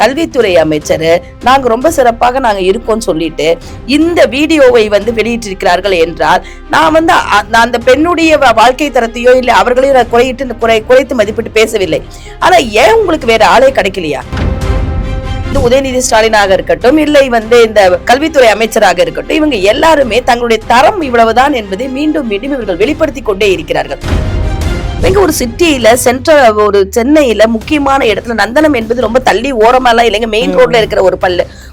கல்வித்துறை அமைச்சர் நாங்க ரொம்ப சிறப்பாக நாங்க இருக்கோம் சொல்லிட்டு இந்த வீடியோவை வந்து வெளியிட்டிருக்கிறார்கள் என்றால் நான் வந்து அந்த பெண்ணுடைய வாழ்க்கை தரத்தையோ இல்லை அவர்களையும் குறைத்து மதிப்பிட்டு பேசவில்லை. ஆனா ஏன் உங்களுக்கு வேற ஆளே கிடைக்கலையா? உதயநிதி ஸ்டாலினாக இருக்கட்டும், இல்லை வந்து இந்த கல்வித்துறை அமைச்சராக இருக்கட்டும், இவங்க எல்லாருமே தங்களுடைய தரம் இவ்வளவுதான் என்பதை மீண்டும் மீண்டும் இவர்கள் வெளிப்படுத்தி கொண்டே இருக்கிறார்கள். ஒரு சிட்டியில சென்ட்ரல் ஒரு சென்னையில முக்கியமான இடத்துல நந்தனம் என்பது ரொம்ப தள்ளி ஓரமெல்லாம் இல்லைங்க, மெயின் ரோட்ல இருக்கிற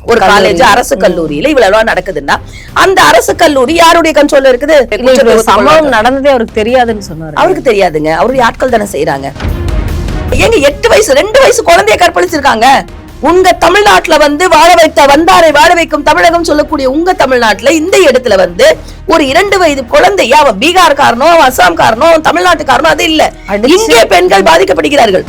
ஒரு காலேஜ் அரசு கல்லூரியில இவ்வளவு நடக்குதுன்னா அந்த அரசு கல்லூரி யாருடைய கண்ட்ரோல்ல இருக்குது? சம்பவம் நடந்ததே அவருக்கு தெரியாதுன்னு சொன்னாரு. அவருக்கு தெரியாதுங்க, அவருடைய ஆட்கள் தானே செய்யறாங்க. ஏங்க 8 வயசு 2 வயசு குழந்தைய கற்பழிச்சிருக்காங்க. உங்க தமிழ்நாட்டுல வந்து வந்தாரை வாழ வைக்கும் தமிழகம் சொல்லக்கூடிய உங்க தமிழ்நாட்டுல இந்த இடத்துல வந்து ஒரு 2 வயது குழந்தைய அவன் பீகார்காரனோ அவன் அசாம்காரனோ தமிழ்நாட்டுக்காரனோ அது இல்ல, இங்கே பெண்கள் பாதிக்கப்படுகிறார்கள்.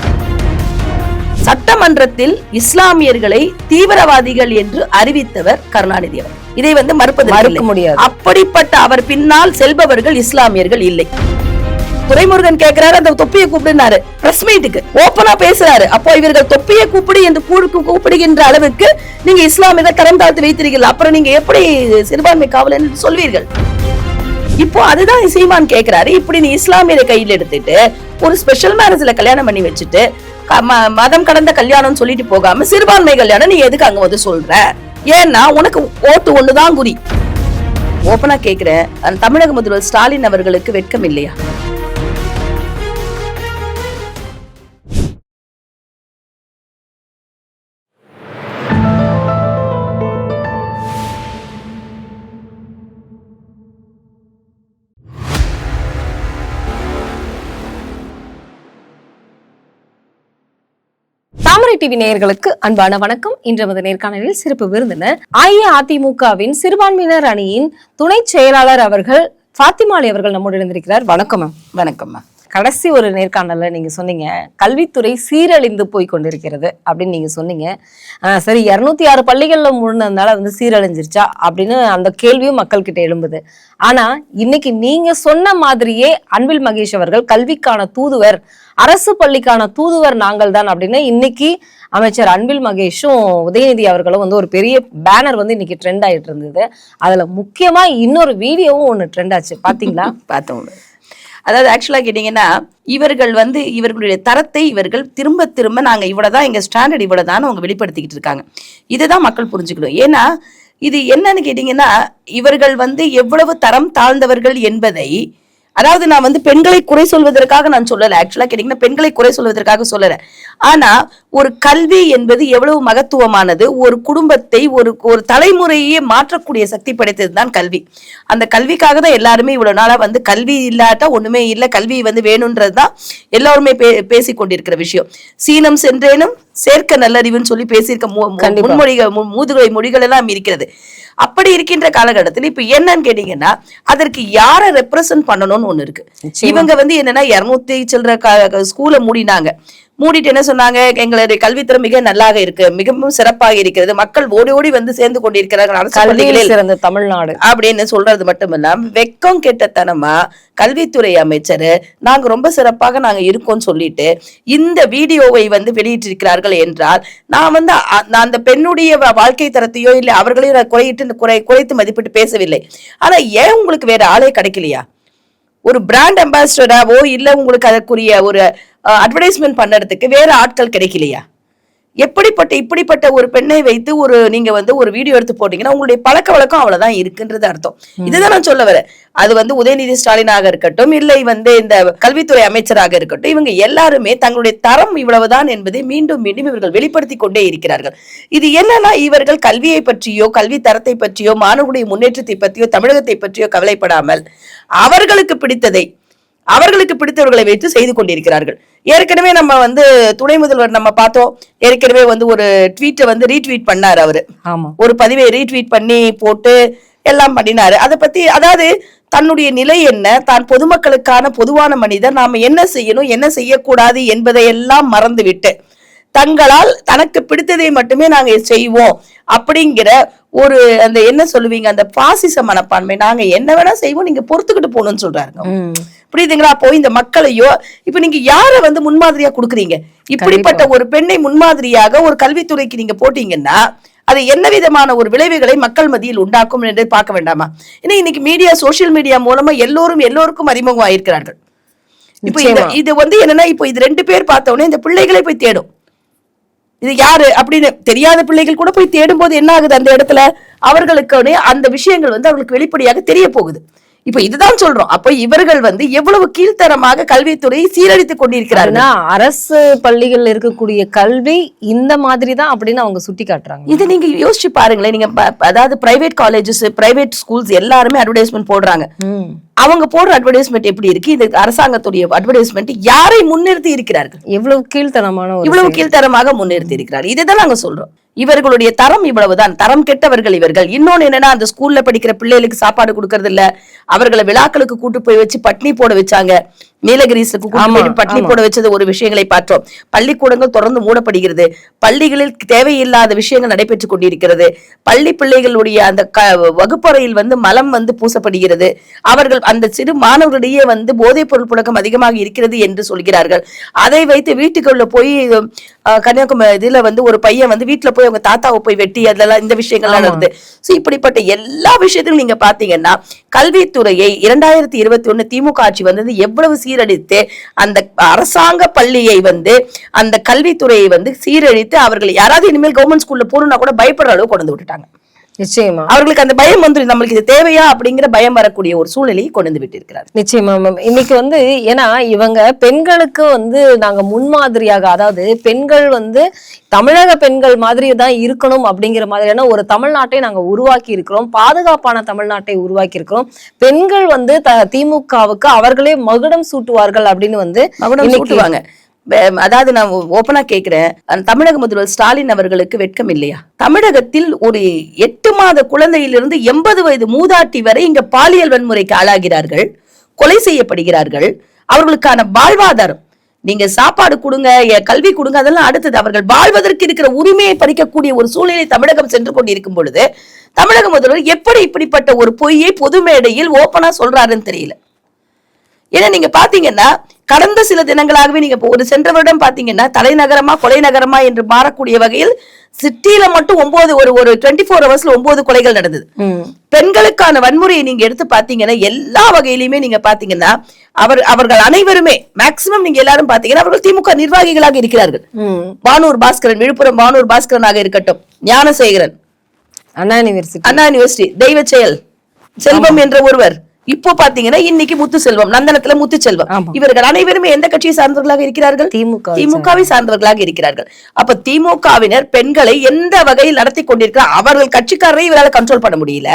சட்டமன்றத்தில் இஸ்லாமியர்களை தீவிரவாதிகள் என்று அறிவித்தவர் கருணாநிதி அவர். இதை வந்து மறுக்க முடியாது. அப்படிப்பட்ட அவர் பின்னால் செல்பவர்கள் இஸ்லாமியர்கள் இல்லை. துரைமுருகன் கேட்கிறாரு, அந்த தொப்பியை கூப்பிடுனாரு, பிரஸ் மீட்டுக்கு ஓப்பனா பேசுறாரு. அப்போ இவர்கள் தொப்பியை கூப்பிடு என்று கூப்பிடுகின்ற அளவுக்கு நீங்க இஸ்லாமியரை கரம் தாழ்த்து வைத்திருக்கீர்கள், அப்புறம் நீங்க எப்படி சிறுபான்மை காவல் என்று சொல்வீர்கள்? இப்போ அதுதான் சீமான் கேட்கிறாரு. இப்படி நீ இஸ்லாமியரை கையில் எடுத்துட்டு ஒரு ஸ்பெஷல் மேரேஜ்ல கல்யாணம் பண்ணி வச்சுட்டு மதம் கடந்த கல்யாணம் சொல்லிட்டு போகாம சிறுபான்மை கல்யாணம் நீ எதுக்கு அங்க வந்து சொல்ற? ஏன்னா உனக்கு ஓட்டு ஒண்ணுதான் குறி. ஓப்பனா கேட்கிறேன், அந்த தமிழக முதல்வர் ஸ்டாலின் அவர்களுக்கு வெட்கம் இல்லையா? தாமரை டிவி நேயர்களுக்கு அன்பான வணக்கம். இன்று நமது நேர்காணலில் சிறப்பு விருந்தினர் அஇஅதிமுகவின் சிறுபான்மையினர் அணியின் துணை செயலாளர் அவர்கள் ஃபாத்திமா அவர்கள் நம்மோடு இருந்திருக்கிறார். வணக்கம் மேம். வணக்கம் மேம். கடைசி ஒரு நேர்காணல்ல நீங்க சொன்னீங்க கல்வித்துறை சீரழிந்து போய் கொண்டிருக்கிறது அப்படின்னு நீங்க சொன்னீங்க. சரி, 206 பள்ளிகள்ல முழுனதுனால வந்து சீரழிஞ்சிருச்சா அப்படின்னு அந்த கேள்வியும் மக்கள் கிட்ட எழும்புது. ஆனா இன்னைக்கு நீங்க சொன்ன மாதிரியே அன்பில் மகேஷ் அவர்கள் கல்விக்கான தூதுவர், அரசு பள்ளிக்கான தூதுவர் நாங்கள் தான் அப்படின்னு இன்னைக்கு அமைச்சர் அன்பில் மகேஷும் உதயநிதி அவர்களும் வந்து ஒரு பெரிய பேனர் வந்து இன்னைக்கு ட்ரெண்ட் ஆயிட்டு இருந்தது. அதுல முக்கியமா இன்னொரு வீடியோவும் ஒண்ணு ட்ரெண்ட் ஆச்சு, பாத்தீங்களா? பார்த்தோம். அதாவது ஆக்சுவலா கேட்டீங்கன்னா இவர்கள் வந்து இவர்களுடைய தரத்தை இவர்கள் திரும்ப திரும்ப நாங்க இவ்வளவுதான் எங்க ஸ்டாண்டர்ட் இவ்வளவுதான் அவங்க வெளிப்படுத்திக்கிட்டு இருக்காங்க. இதுதான் மக்கள் புரிஞ்சுக்கணும். ஏன்னா இது என்னன்னு கேட்டீங்கன்னா இவர்கள் வந்து எவ்வளவு தரம் தாழ்ந்தவர்கள் என்பதை, அதாவது நான் வந்து பெண்களை குறை சொல்வதற்காக நான் சொல்லல, ஆக்சுவலா கேட்டீங்கன்னா பெண்களை குறை சொல்வதற்காக சொல்லல. ஆனா ஒரு கல்வி என்பது எவ்வளவு மகத்துவமானது, ஒரு குடும்பத்தை ஒரு தலைமுறையே மாற்றக்கூடிய சக்தி படைத்ததுதான் கல்வி. அந்த கல்விக்காக தான் எல்லாருமே இவ்வளவு நாளா வந்து கல்வி இல்லாட்டா ஒண்ணுமே இல்லை, கல்வி வந்து வேணும்ன்றதுதான் எல்லாருமே பேசி கொண்டிருக்கிற விஷயம். சீனம் சென்றேனும் சேர்க்க நல்லறிவுன்னு சொல்லி பேசியிருக்க முன்மொழிகள் மூதுகை மொழிகள் எல்லாம் இருக்கிறது. அப்படி இருக்கின்ற காலகட்டத்தில் இப்ப என்னன்னு கேட்டீங்கன்னா அதற்கு யாரை ரெப்ரசன்ட் பண்ணணும்னு ஒண்ணு இருக்கு. இவங்க வந்து என்னன்னா 200 சில்லற ஸ்கூலை மூடிட்டு என்ன சொன்னாங்க, எங்களுடைய கல்வித்தரம் மிக நல்லாக இருக்கு, மிகவும் சிறப்பாக இருக்கிறது, மக்கள் ஓடி ஓடி வந்து சேர்ந்து கொண்டிருக்கிறார்கள் தமிழ்நாடு அப்படின்னு சொல்றது மட்டும் இல்லாம வெக்கம் கெட்டத்தனமா கல்வித்துறை அமைச்சர் நாங்க ரொம்ப சிறப்பாக நாங்க இருக்கோம் சொல்லிட்டு இந்த வீடியோவை வந்து வெளியிட்டிருக்கிறார்கள் என்றால் நான் வந்து அந்த பெண்ணுடைய வாழ்க்கை தரத்தையோ இல்லை அவர்களையும் குறைத்து மதிப்பிட்டு பேசவில்லை. ஆனா ஏன் உங்களுக்கு வேற ஆளே கிடைக்கலையா? ஒரு பிராண்ட் அம்பாசிடராவோ இல்ல உங்களுக்கு அதற்குரிய ஒரு அட்வர்டைஸ்மெண்ட் பண்ணறதுக்கு வேற ஆட்கள் கிடைக்கலையா? இப்படிப்பட்ட ஒரு பெண்ணை வைத்து நீங்க வந்து ஒரு வீடியோ எடுத்து போட்டீங்கன்னா உங்களுடைய பழக்க வழக்கம் அவ்வளவுதான் இருக்குன்றது அர்த்தம். இதுதான் நான் சொல்ல வரேன். அது வந்து உதயநிதி ஸ்டாலினாக இருக்கட்டும், இல்லை வந்து இந்த கல்வித்துறை அமைச்சராக இருக்கட்டும், இவங்க எல்லாருமே தங்களுடைய தரம் இவ்வளவுதான் என்பதை மீண்டும் மீண்டும் இவர்கள் வெளிப்படுத்தி கொண்டே இருக்கிறார்கள். இது என்னன்னா இவர்கள் கல்வியை பற்றியோ கல்வி தரத்தை பற்றியோ மாணவர்களுடைய முன்னேற்றத்தை பற்றியோ தமிழகத்தை பற்றியோ கவலைப்படாமல் அவர்களுக்கு பிடித்தவர்களை வைத்து செய்து கொண்டிருக்கிறார்கள். ஏற்கனவே நம்ம வந்து துணை முதல்வர் நம்ம பார்த்தோம், ஏற்கனவே வந்து ஒரு ட்வீட்டை வந்து ரீட்வீட் பண்ணாரு. அவரு ஒரு பதிவை ரீட்வீட் பண்ணி போட்டு எல்லாம் பண்ணினாரு. அதை பத்தி, அதாவது தன்னுடைய நிலை என்ன, தான் பொதுமக்களுக்கான பொதுவான மனிதர், நாம என்ன செய்யணும் என்ன செய்யக்கூடாது என்பதையெல்லாம் மறந்து விட்டு தங்களால் தனக்கு பிடித்ததை மட்டுமே நாங்க செய்வோம் அப்படிங்கிற ஒரு அந்த என்ன சொல்லுவீங்க அந்த பாசிச மனப்பான்மை, நாங்க என்ன வேணா செய்வோம் நீங்க பொறுத்துக்கிட்டு போகணும்னு சொல்றாங்க. புரியுதுங்களா? அப்போ இந்த மக்களையோ இப்ப நீங்க யார வந்து முன்மாதிரியா கொடுக்குறீங்க? இப்படிப்பட்ட ஒரு பெண்ணை முன்மாதிரியாக ஒரு கல்வித்துறைக்கு நீங்க போட்டீங்கன்னா அது என்ன விதமான ஒரு விளைவுகளை மக்கள் மத்தியில் உண்டாக்கும் என்று பார்க்க வேண்டாமா? ஏன்னா இன்னைக்கு மீடியா, சோசியல் மீடியா மூலமா எல்லோருக்கும் அறிமுகம் ஆயிருக்கிறார்கள். இப்போ இது வந்து என்னன்னா, இப்போ இது 2 பேர் பார்த்த உடனே இந்த பிள்ளைகளை போய் தேடும். இது யாரு அப்படின்னு தெரியாத பிள்ளைகள் கூட போய் தேடும் போது என்ன ஆகுது, அந்த இடத்துல அவர்களுக்கு அந்த விஷயங்கள் வந்து அவர்களுக்கு வெளிப்படையாக தெரிய போகுது. இப்ப இதுதான் சொல்றோம். அப்ப இவர்கள் வந்து எவ்வளவு கீழ்த்தரமாக கல்வித்துறையை சீரழித்துக் கொண்டிருக்கிறார்கள். அரசு பள்ளிகள் இருக்கக்கூடிய கல்வி இந்த மாதிரி தான் அப்படின்னு அவங்க சுட்டி காட்டுறாங்க. இது நீங்க யோசிச்சு பாருங்களேன். நீங்க அதாவது பிரைவேட் காலேஜஸ், பிரைவேட் ஸ்கூல்ஸ் எல்லாருமே அட்வர்டைஸ்மெண்ட் போடுறாங்க. அவங்க போடுற அட்வர்டைஸ்மெண்ட் எப்படி இருக்கு? இந்த அரசாங்கத்துடைய அட்வர்டைஸ்மெண்ட் யாரை முன்னிறுத்தி இருக்கிறார்கள்? இவ்வளவு கீழ்த்தரமாக முன்னிறுத்தி இருக்கிறார். இதுதான் நாங்க சொல்றோம். இவர்களுடைய தரம் இவ்வளவுதான். தரம் கெட்டவர்கள் இவர்கள். இன்னொன்னு என்னன்னா, அந்த ஸ்கூல்ல படிக்கிற பிள்ளைகளுக்கு சாப்பாடு கொடுக்கறது இல்ல. அவர்களை விழாக்களுக்கு கூட்டு போய் வச்சு பட்னி போட வச்சாங்க. நீலகிரிஸுக்கு பட்னி போட வச்சது ஒரு விஷயங்களை பார்த்தோம். பள்ளிக்கூடங்கள் தொடர்ந்து மூடப்படுகிறது. பள்ளிகளில் தேவையில்லாத விஷயங்கள் நடைபெற்றுக் கொண்டிருக்கிறது. பள்ளி பிள்ளைகளுடைய அந்த வகுப்பறையில் வந்து மலம் வந்து பூசப்படுகிறது. அவர்கள் அந்த சிறு மாணவர்களிடையே வந்து போதைப் பொருள் புழக்கம் அதிகமாக இருக்கிறது என்று சொல்கிறார்கள். அதை வைத்து வீட்டுக்குள்ள போய் கன்னியாகுமரி இதுல வந்து ஒரு பையன் வந்து வீட்டுல போய் அவங்க தாத்தாவை போய் வெட்டி அதெல்லாம் இந்த விஷயங்கள்லாம் நடக்குது. சோ இப்படிப்பட்ட எல்லா விஷயத்திலும் நீங்க பாத்தீங்கன்னா கல்வித்துறையை 2021 திமுக ஆட்சி வந்தது எவ்வளவு சீரழித்து அந்த அரசாங்க பள்ளியை வந்து அந்த கல்வித்துறையை வந்து சீரழித்து அவர்கள் யாராவது இனிமேல் கவர்மெண்ட் ஸ்கூல்ல போகணும்னா கூட பயப்படுற அளவு கொண்டு விட்டுட்டாங்க. நிச்சயமா அவர்களுக்கு அந்த பயம் வந்து நம்மளுக்கு இது தேவையா அப்படிங்கிற பயம் வரக்கூடிய ஒரு சூழ்நிலையை கொண்டு விட்டு இருக்கிறார். நிச்சயமா மேம். இன்னைக்கு வந்து ஏன்னா இவங்க பெண்களுக்கு வந்து நாங்க முன்மாதிரியாக, அதாவது பெண்கள் வந்து தமிழக பெண்கள் மாதிரி தான் இருக்கணும் அப்படிங்கிற மாதிரியான ஒரு தமிழ்நாட்டை நாங்க உருவாக்கி இருக்கிறோம். பாதுகாப்பான தமிழ்நாட்டை உருவாக்கி இருக்கிறோம். பெண்கள் வந்து திமுகவுக்கு அவர்களே மகுடம் சூட்டுவார்கள் அப்படின்னு வந்து மகுடம் சூட்டுவாங்க. அதாவது நான் ஓபனா கேக்குறேன், தமிழக முதல்வர் ஸ்டாலின் அவர்களுக்கு வெட்கம் இல்லையா? தமிழகத்தில் ஒரு 8 மாத குழந்தையிலிருந்து 80 வயது மூதாட்டி வரை இங்க பாலியல் வன்முறைக்கு ஆளாகிறார்கள், கொலை செய்யப்படுகிறார்கள். அவர்களுக்கான வாழ்வாதாரம், நீங்க சாப்பாடு கொடுங்க, கல்வி கொடுங்க, அதெல்லாம் அடுத்தது. அவர்கள் வாழ்வதற்கு இருக்கிற உரிமையை பறிக்கக்கூடிய ஒரு சூழ்நிலை தமிழகம் சென்று கொண்டிருக்கும் பொழுது தமிழக முதல்வர் எப்படி இப்படிப்பட்ட ஒரு பொய்யை பொது மேடையில் ஓபனா சொல்றாருன்னு தெரியல. ஏன்னா நீங்க பாத்தீங்கன்னா கடந்த சில தினங்களாகவே நீங்க ஒரு சென்ற வருடம் பாத்தீங்கன்னா தலைநகரமா கொலை நகரமா என்று மாறக்கூடிய வகையில் சிட்டியில மட்டும் 9 ஒரு 24 ஹவர்ஸ்ல 9 கொலைகள் நடந்தது. பெண்களுக்கான வன்முறையை நீங்க எடுத்து பாத்தீங்கன்னா எல்லா வகையிலுமே நீங்க பாத்தீங்கன்னா அவர்கள் அனைவருமே மேக்சிமம் நீங்க எல்லாரும் பாத்தீங்கன்னா அவர்கள் திமுக நிர்வாகிகளாக இருக்கிறார்கள். வானூர் பாஸ்கரன், விழுப்புரம் வானூர் பாஸ்கரனாக இருக்கட்டும், ஞானசேகரன், அண்ணா யூனிவர்சிட்டி, தெய்வ செயல் செல்வம் என்ற ஒருவர், இப்போ பாத்தீங்கன்னா இன்னைக்கு முத்துசெல்வம், நந்தனத்துல முத்துசெல்வம், இவர்கள் அனைவருமே எந்த கட்சியை சார்ந்தவர்களாக இருக்கிறார்கள்? திமுகவை சார்ந்தவர்களாக இருக்கிறார்கள். அப்ப திமுகவினர் பெண்களை எந்த வகையில் நடத்தி கொண்டிருக்கிறார்? அவர்கள் கட்சிக்காரரை இவரால் கண்ட்ரோல் பண்ண முடியல.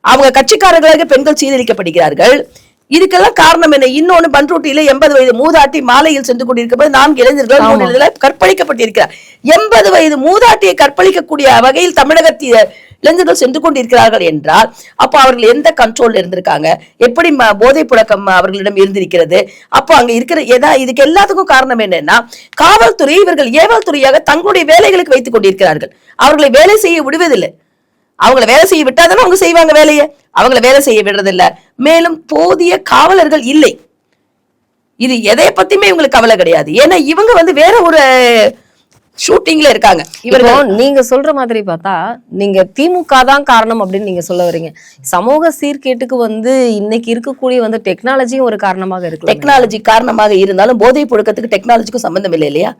அவங்க கட்சிக்காரர்களாக பெண்கள் சீரழிக்கப்படுகிறார்கள். இதுக்கெல்லாம் காரணம் என்ன? இன்னொன்னு பண்ருட்டியில 80 வயது மூதாட்டி மாலையில் சென்று கொண்டிருக்கும் போது 4 இளைஞர்கள் 3 இளைஞர்கள் கற்பழிக்கப்பட்டிருக்கிறார். 80 வயது மூதாட்டியை கற்பழிக்கக்கூடிய வகையில் தமிழகத்தில் இளைஞர்கள் சென்று கொண்டிருக்கிறார்கள் என்றால் அப்போ அவர்கள் எந்த கண்ட்ரோல் இருந்திருக்காங்க? எப்படி போதை புழக்கம் அவர்களிடம் இருந்திருக்கிறது? அப்போ அங்க இருக்கிற இதுக்கு எல்லாத்துக்கும் காரணம் என்னன்னா காவல்துறை இவர்கள் ஏவல் துறையாக தங்களுடைய வேலைகளுக்கு வைத்துக் கொண்டிருக்கிறார்கள். அவர்களை வேலை செய்ய விடுவதில்லை. அவங்களை வேலை செய்ய விட்டாதானே அவங்க செய்வாங்க வேலையை. அவங்களை வேலை செய்ய விடுறதில்ல. மேலும் போதிய காவலர்கள் இல்லை. இது எதை பத்தியுமே இவங்களுக்கு கவலை கிடையாது. ஏன்னா இவங்க வந்து வேற ஒரு ஷூட்டிங்ல இருக்காங்க. இவர்கள் நீங்க சொல்ற மாதிரி பார்த்தா நீங்க திமுக தான் காரணம் அப்படின்னு நீங்க சொல்ல வரீங்க. சமூக சீர்கேட்டுக்கு வந்து இன்னைக்கு இருக்கக்கூடிய வந்து டெக்னாலஜியும் ஒரு காரணமாக இருக்கு. டெக்னாலஜி காரணமாக இருந்தாலும் போதை புழக்கத்துக்கு டெக்னாலஜிக்கும் சம்பந்தம் இல்லை இல்லையா?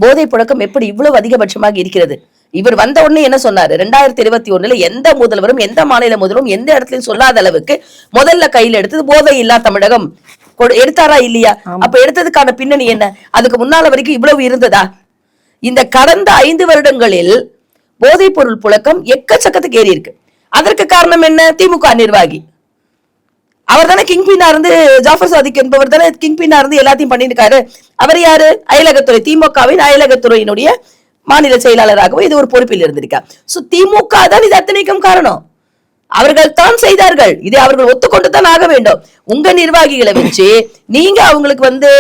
போதை புழக்கம் எப்படி இவ்வளவு அதிகபட்சமாக இருக்கிறது? இவர் வந்த உடனே என்ன சொன்னாரு? 2021 எந்த முதல்வரும் எந்த மாநில முதல்வரும் எந்த இடத்துலயும் சொல்லாத அளவுக்கு முதல்ல கையில் எடுத்தது போதை இல்லா தமிழகம் எடுத்தாரா இல்லையா? அப்ப எடுத்ததுக்கான பின்னணி என்ன? அதுக்கு முன்னால வரைக்கும் இவ்வளவு இருந்ததா? இந்த கடந்த 5 வருடங்களில் போதைப் பொருள் புழக்கம் எக்கச்சக்கத்துக்கு ஏறி இருக்கு. அதற்கு காரணம் என்ன? திமுக நிர்வாகி. அவர் தானே கிங்பின்னா இருந்து, ஜாஃபர் சாதிக் என்பவர் தானே கிங்பின்னா இருந்து எல்லாத்தையும் பண்ணிருக்காரு. அவர் யாரு? அயலகத்துறை, திமுகவின் அயலகத்துறையினுடைய மாநில செயலாளராகவும் இது ஒரு பொறுப்பில் இருந்திருக்கார். சோ திமுக தான் இது அத்தனைக்கும் காரணம். அவர்கள் தான் செய்தார்கள். இதை அவர்கள் ஒத்துக்கொண்டு தான் ஆக வேண்டும். உங்க நிர்வாகிகளை வச்சு நீங்க அவங்களுக்கு வந்து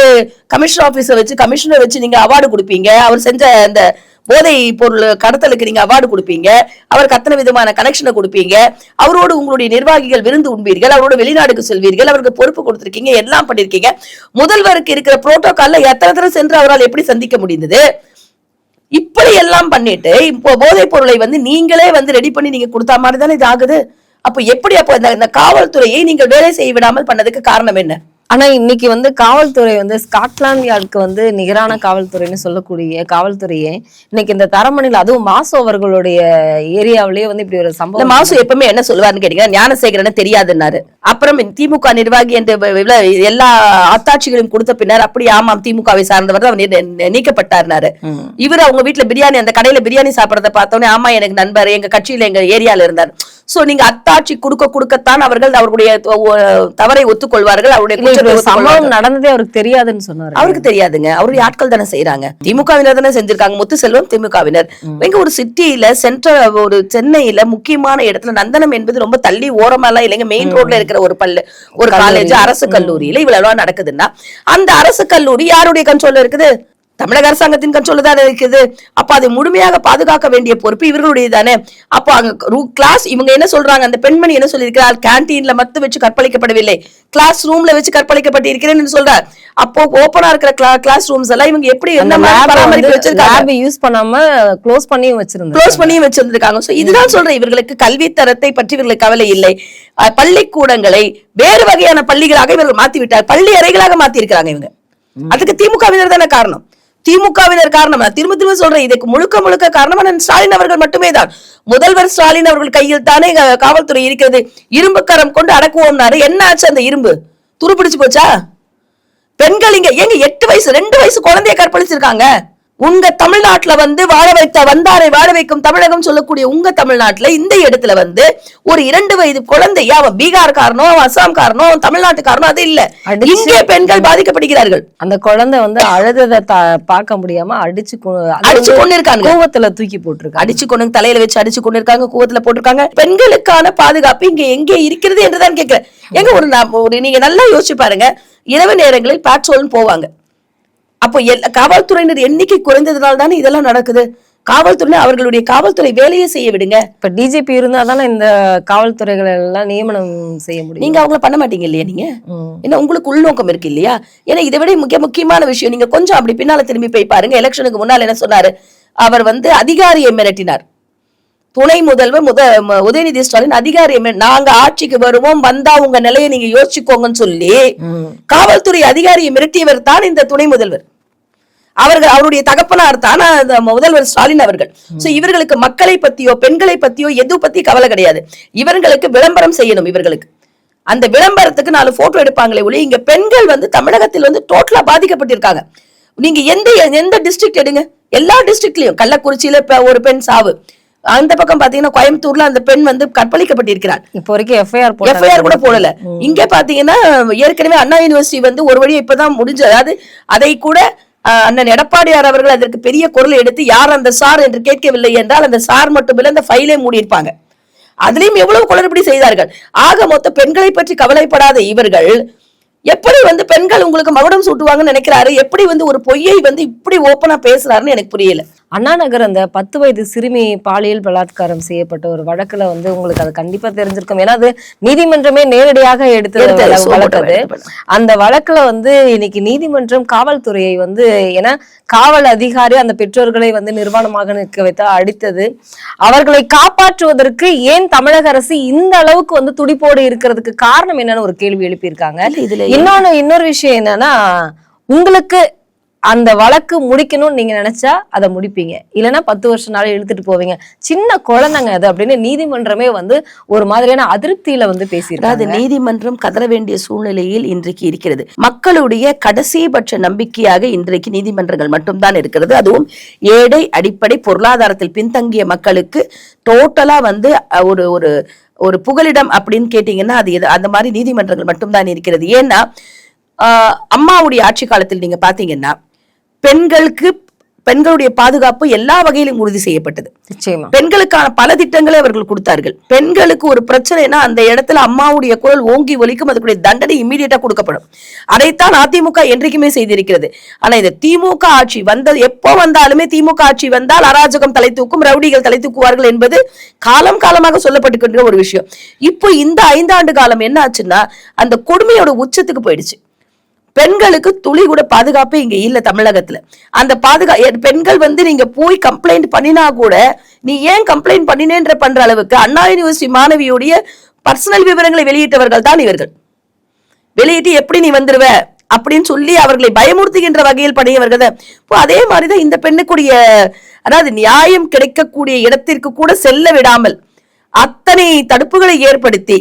கமிஷனர் ஆபீஸ வச்சு கமிஷனர் வச்சு நீங்க அவார்டு கொடுப்பீங்க. அவர் செஞ்ச அந்த போதை பொருள் கடத்தலுக்கு நீங்க அவார்டு கொடுப்பீங்க, அவருக்கு அத்தனை விதமான கனெக்ஷனை கொடுப்பீங்க, அவரோடு உங்களுடைய நிர்வாகிகள் விருந்து உண்பீர்கள், அவரோட வெளிநாடுக்கு செல்வீர்கள், அவருக்கு பொறுப்பு கொடுத்திருக்கீங்க, எல்லாம் பண்ணிருக்கீங்க. முதல்வருக்கு இருக்கிற புரோட்டோகால்ல எத்தனை தடவை சென்று அவரால் எப்படி சந்திக்க முடிந்தது? இப்படி எல்லாம் பண்ணிட்டு இப்போ போதைப் பொருளை நீங்களே ரெடி பண்ணி நீங்க கொடுத்தா மாதிரி தானே இது ஆகுது. அப்ப எப்படி அப்ப இந்த காவல்துறையை நீங்கள் வேலை செய்ய விடாமல் பண்ணதுக்கு காரணம் என்ன? ஆனா இன்னைக்கு காவல்துறை ஸ்காட்லாந்து யார்டுக்கு நிகரான காவல்துறைன்னு சொல்லக்கூடிய காவல்துறையே இன்னைக்கு இந்த தரமணியில், அதுவும் மாசு அவர்களுடைய ஏரியாவிலேயே இப்படி ஒரு சம்பவம். மாசு எப்பவுமே என்ன சொல்லுவாருன்னு கேட்டீங்கன்னா, ஞானசேகரன் தெரியாதுன்னாரு. அப்புறம் திமுக நிர்வாகி என்று எல்லா அத்தாட்சிகளையும் கொடுத்த பின்னர் அப்படி ஆமாம் திமுகவை சார்ந்தவர் தான் நீக்கப்பட்டார்னாரு. இவர் அவங்க வீட்டுல பிரியாணி, அந்த கடையில பிரியாணி சாப்பிடறத பார்த்தோன்னே ஆமா எனக்கு நண்பர் எங்க கட்சியில எங்க ஏரியால இருந்தார். சோ நீங்க அத்தாட்சி கொடுக்கத்தான் அவர்கள் அவருடைய தவறை ஒத்துக்கொள்வார்கள். அவருடைய சம்பவம் நடந்ததே அவருக்கு தெரியாதுன்னு சொன்னாரு. அவருக்கு தெரியாதுங்க, அவருடைய ஆட்கள் தானே செய்யறாங்க, திமுகவினர் தானே செஞ்சிருக்காங்க. முத்துசெல்வம் திமுகவினர். எங்க ஒரு சிட்டியில சென்ட்ரல் ஒரு சென்னையில முக்கியமான இடத்துல நந்தனம் என்பது ரொம்ப தள்ளி ஓரமெல்லாம் இல்லைங்க, மெயின் ரோட்ல இருக்கிற ஒரு காலேஜ், அரசு கல்லூரியில இவ்வளவு நடக்குதுன்னா அந்த அரசு கல்லூரி யாருடைய கண்ட்ரோல்ல இருக்குது? தமிழக அரசாங்கத்தின் கண்ட்ரோல்ல தான் இருக்குது. அப்ப அதை முழுமையாக பாதுகாக்க வேண்டிய பொறுப்பு இவர்களுடைய தானே. அப்போ அங்க கிளாஸ் இவங்க என்ன சொல்றாங்க, அந்த பெண்மணி என்ன சொல்லியிருக்கிறார், கேன்டீன்ல மட்டும் வச்சு கற்பழிக்கப்படவில்லை, கிளாஸ் ரூம்ல வச்சு கற்பழிக்கப்பட்டு இருக்கிறேன்னு சொல்றார். அப்போ ஓபனா இருக்கிற கிளாஸ் ரூம்ஸ் எல்லாம் இவங்க எப்படி என்ன பராமரிப்பு வச்சிருக்காங்க, யூஸ் பண்ணாம க்ளோஸ் பண்ணியும் வச்சிருந்திருக்காங்க. சோ இதுதான் சொல்றேன், இவர்களுக்கு கல்வி தரத்தை பற்றி இவர்களுக்கு கவலை இல்லை. பள்ளிக்கூடங்களை வேறு வகையான பள்ளிகளாக இவர்கள் மாத்தி விட்டார், பள்ளி அறைகளாக மாத்தி இருக்கிறாங்க இவங்க. அதுக்கு திமுகவினர் தானே காரணம். திமுகவினர் காரணம். நான் திரும்ப திரும்ப சொல்றேன், இதுக்கு முழுக்க முழுக்க காரணம் ஸ்டாலின் அவர்கள் மட்டுமே தான். முதல்வர் ஸ்டாலின் அவர்கள் கையில் தானே காவல்துறை இருக்கிறது. இரும்பு கரம் கொண்டு அடக்குவோம்னாரு, என்ன ஆச்சு? அந்த இரும்பு துருப்பிடிச்சு போச்சா? பெண்கள் இங்க ஏங்க 8 வயசு 2 வயசு குழந்தைய கற்பழிச்சிருக்காங்க. உங்க தமிழ்நாட்டுல வாழ வைத்த வந்தாரை வாழ வைக்கும் தமிழகம் சொல்லக்கூடிய உங்க தமிழ்நாட்டுல இந்த இடத்துல ஒரு 2 வயது குழந்தைய அவன் பீகார்காரனோ அசாம் காரனோ தமிழ்நாட்டுக்காரனோ அது இல்ல, இங்கே பெண்கள் பாதிக்கப்படுகிறார்கள். அந்த குழந்தை அழுததை பார்க்க முடியாம அடிச்சு கொண்டு இருக்காங்க, கூவத்துல தூக்கி போட்டிருக்காங்க, அடிச்சு கொண்டு தலையில வச்சு அடிச்சு கொண்டு இருக்காங்க, கூவத்துல போட்டிருக்காங்க. பெண்களுக்கான பாதுகாப்பு இங்க எங்கே இருக்கிறது என்றுதான் கேட்கிறேன். எங்க ஒரு நீங்க நல்லா யோசிச்சு பாருங்க, இரவு நேரங்களில் பேட்ரோல் போவாங்க. அப்போ காவல்துறையினர் எண்ணிக்கை குறைந்ததுனால தானே இதெல்லாம் நடக்குது. காவல்துறை அவர்களுடைய காவல்துறை வேலையை செய்ய விடுங்க. இப்ப டிஜிபி இருந்தா தானே இந்த காவல்துறைகளை எல்லாம் நியமனம் செய்ய முடியும். நீங்க அவங்கள பண்ண மாட்டீங்க இல்லையா? நீங்க ஏன்னா உங்களுக்கு உள்நோக்கம் இருக்கு இல்லையா? ஏன்னா இதை விட முக்கியமான விஷயம், நீங்க கொஞ்சம் அப்படி பின்னால திரும்பி போய் பாருங்க. எலெக்ஷனுக்கு முன்னால் என்ன சொன்னாரு அவர்? அதிகாரியை மிரட்டினார். துணை முதல்வர் உதயநிதி ஸ்டாலின் அதிகாரியை நாங்க ஆட்சிக்கு வருவோம், வந்தா உங்க நிலையை நீங்க யோசிச்சுக்கோங்கன்னு சொல்லி காவல்துறை அதிகாரியை மிரட்டியவர் தான் இந்த துணை முதல்வர். அவருடைய தகப்பனார் தான் முதல்வர் ஸ்டாலின் அவர்கள். சோ இவர்களுக்கு மக்களை பத்தியோ பெண்களை பத்தியோ எது பத்தி கவலை கிடையாது. இவர்களுக்கு விளம்பரம் செய்யணும். இவர்களுக்கு அந்த விளம்பரத்துக்கு 4 போட்டோ எடுப்பாங்களே ஒளி. இங்க பெண்கள் தமிழகத்தில் டோட்டலா பாதிக்கப்பட்டிருக்காங்க. நீங்க எந்த டிஸ்ட்ரிக்ட் எடுங்க, எல்லா டிஸ்ட்ரிக்ட்லயும் கள்ளக்குறிச்சியில ஒரு பெண் சாவு, அந்த பக்கம் பாத்தீங்கன்னா கோயம்புத்தூர்ல அந்த பெண் கற்பழிக்கப்பட்டிருக்கிறார். இப்போ வரைக்கும் எஃப்ஐஆர் கூட போடல. இங்க பாத்தீங்கன்னா ஏற்கனவே அண்ணா யூனிவர்சிட்டி ஒரு வழியா இப்பதான் முடிஞ்சு, அதாவது அதை கூட அண்ணன் எடப்பாடியார் அவர்கள் அதற்கு பெரிய குரல் எடுத்து யார் அந்த சார் என்று கேட்கவில்லை என்றால் அந்த சார் மட்டுமில்லை அந்த ஃபைலே மூடி இருப்பாங்க. அதுலயும் எவ்வளவு குளறுபடி செய்தார்கள். ஆக மொத்த பெண்களை பற்றி கவலைப்படாத இவர்கள் எப்படி பெண்கள் உங்களுக்கு மகுடம் சூட்டுவாங்கன்னு நினைக்கிறாரு? எப்படி ஒரு பொய்யை இப்படி ஓப்பனா பேசுறாருன்னு எனக்கு புரியல. அண்ணா நகர் அந்த 10 வயது சிறுமி பாலியல் பலாத்காரம் செய்யப்பட்ட ஒரு வழக்குல உங்களுக்கு அது கண்டிப்பா தெரிஞ்சிருக்கும். ஏன்னா அது நீதிமன்றமே நேரடியாக எடுத்தது வழக்கு. அந்த வழக்குல இன்னைக்கு நீதிமன்றம் காவல்துறையை ஏன்னா காவல் அதிகாரி அந்த பெற்றோர்களை நிர்வாணமாக நிற்க வைத்து அடித்தது, அவர்களை காப்பாற்றுவதற்கு ஏன் தமிழக அரசு இந்த அளவுக்கு துடிப்போடு இருக்கிறதுக்கு காரணம் என்னன்னு ஒரு கேள்வி எழுப்பியிருக்காங்க. இன்னொரு விஷயம் என்னன்னா, உங்களுக்கு அந்த வழக்கு முடிக்கணும்னு நீங்க நினைச்சா அதை முடிப்பீங்க, இல்லைன்னா 10 வருஷம் நாளை இழுத்துட்டு போவீங்க. சின்ன குழந்தைங்க அது அப்படின்னு நீதிமன்றமே ஒரு மாதிரியான அதிருப்தியில பேசியிருக்காங்க. அது நீதிமன்றம் கதற வேண்டிய சூழ்நிலையில் இன்றைக்கு இருக்கிறது. மக்களுடைய கடைசிபட்ச நம்பிக்கையாக இன்றைக்கு நீதிமன்றங்கள் மட்டும்தான் இருக்கிறது. அதுவும் ஏழை அடிப்படை பொருளாதாரத்தில் பின்தங்கிய மக்களுக்கு டோட்டலா ஒரு ஒரு ஒரு புகலிடம் அப்படின்னு கேட்டீங்கன்னா அது அந்த மாதிரி நீதிமன்றங்கள் மட்டும்தான் இருக்கிறது. ஏன்னா அம்மாவுடைய ஆட்சி காலத்தில் நீங்க பாத்தீங்கன்னா பெண்களுக்கு பெண்களுடைய பாதுகாப்பு எல்லா வகையிலும் உறுதி செய்யப்பட்டது. நிச்சயமா பெண்களுக்கான பல திட்டங்களை அவர்கள் கொடுத்தார்கள். பெண்களுக்கு ஒரு பிரச்சனைனா அந்த இடத்துல அம்மாவுடைய குரல் ஓங்கி ஒலிக்கும், அதுக்குரிய தண்டனை இம்மீடியட்டா கொடுக்கப்படும். அதைத்தான் அதிமுக என்றைக்குமே செய்திருக்கிறது. ஆனா இந்த திமுக ஆட்சி வந்தது, எப்போ வந்தாலுமே திமுக ஆட்சி வந்தால் அராஜகம் தலை தூக்கும், ரவுடிகள் தலை தூக்குவார்கள் என்பது காலம் காலமாக சொல்லப்பட்டுக்கின்ற ஒரு விஷயம். இப்போ இந்த 5 ஆண்டு காலம் என்ன ஆச்சுன்னா அந்த கொடுமையோட உச்சத்துக்கு போயிடுச்சு. பெண்களுக்கு துளி கூட பாதுகாப்பே இங்க இல்ல தமிழகத்துல. அந்த பெண்கள் வந்து நீங்க போய் கம்ப்ளைண்ட் பண்ணினா கூட நீ ஏன் கம்ப்ளைண்ட் பண்ணினேன்ற பண்ற அளவுக்கு அண்ணா யூனிவர்சிட்டி மாணவியுடைய பர்சனல் விவரங்களை வெளியிட்டவர்கள் தான் இவர்கள். வெளியிட்டு எப்படி நீ வந்துருவ அப்படின்னு சொல்லி அவர்களை பயமுறுத்துகின்ற வகையில் பண்ணியவர்கள் தான். அதே மாதிரிதான் இந்த பெண்ணுக்குரிய, அதாவது நியாயம் கிடைக்கக்கூடிய இடத்திற்கு கூட செல்ல விடாமல் அத்தனை தடுப்புகளை ஏற்படுத்தி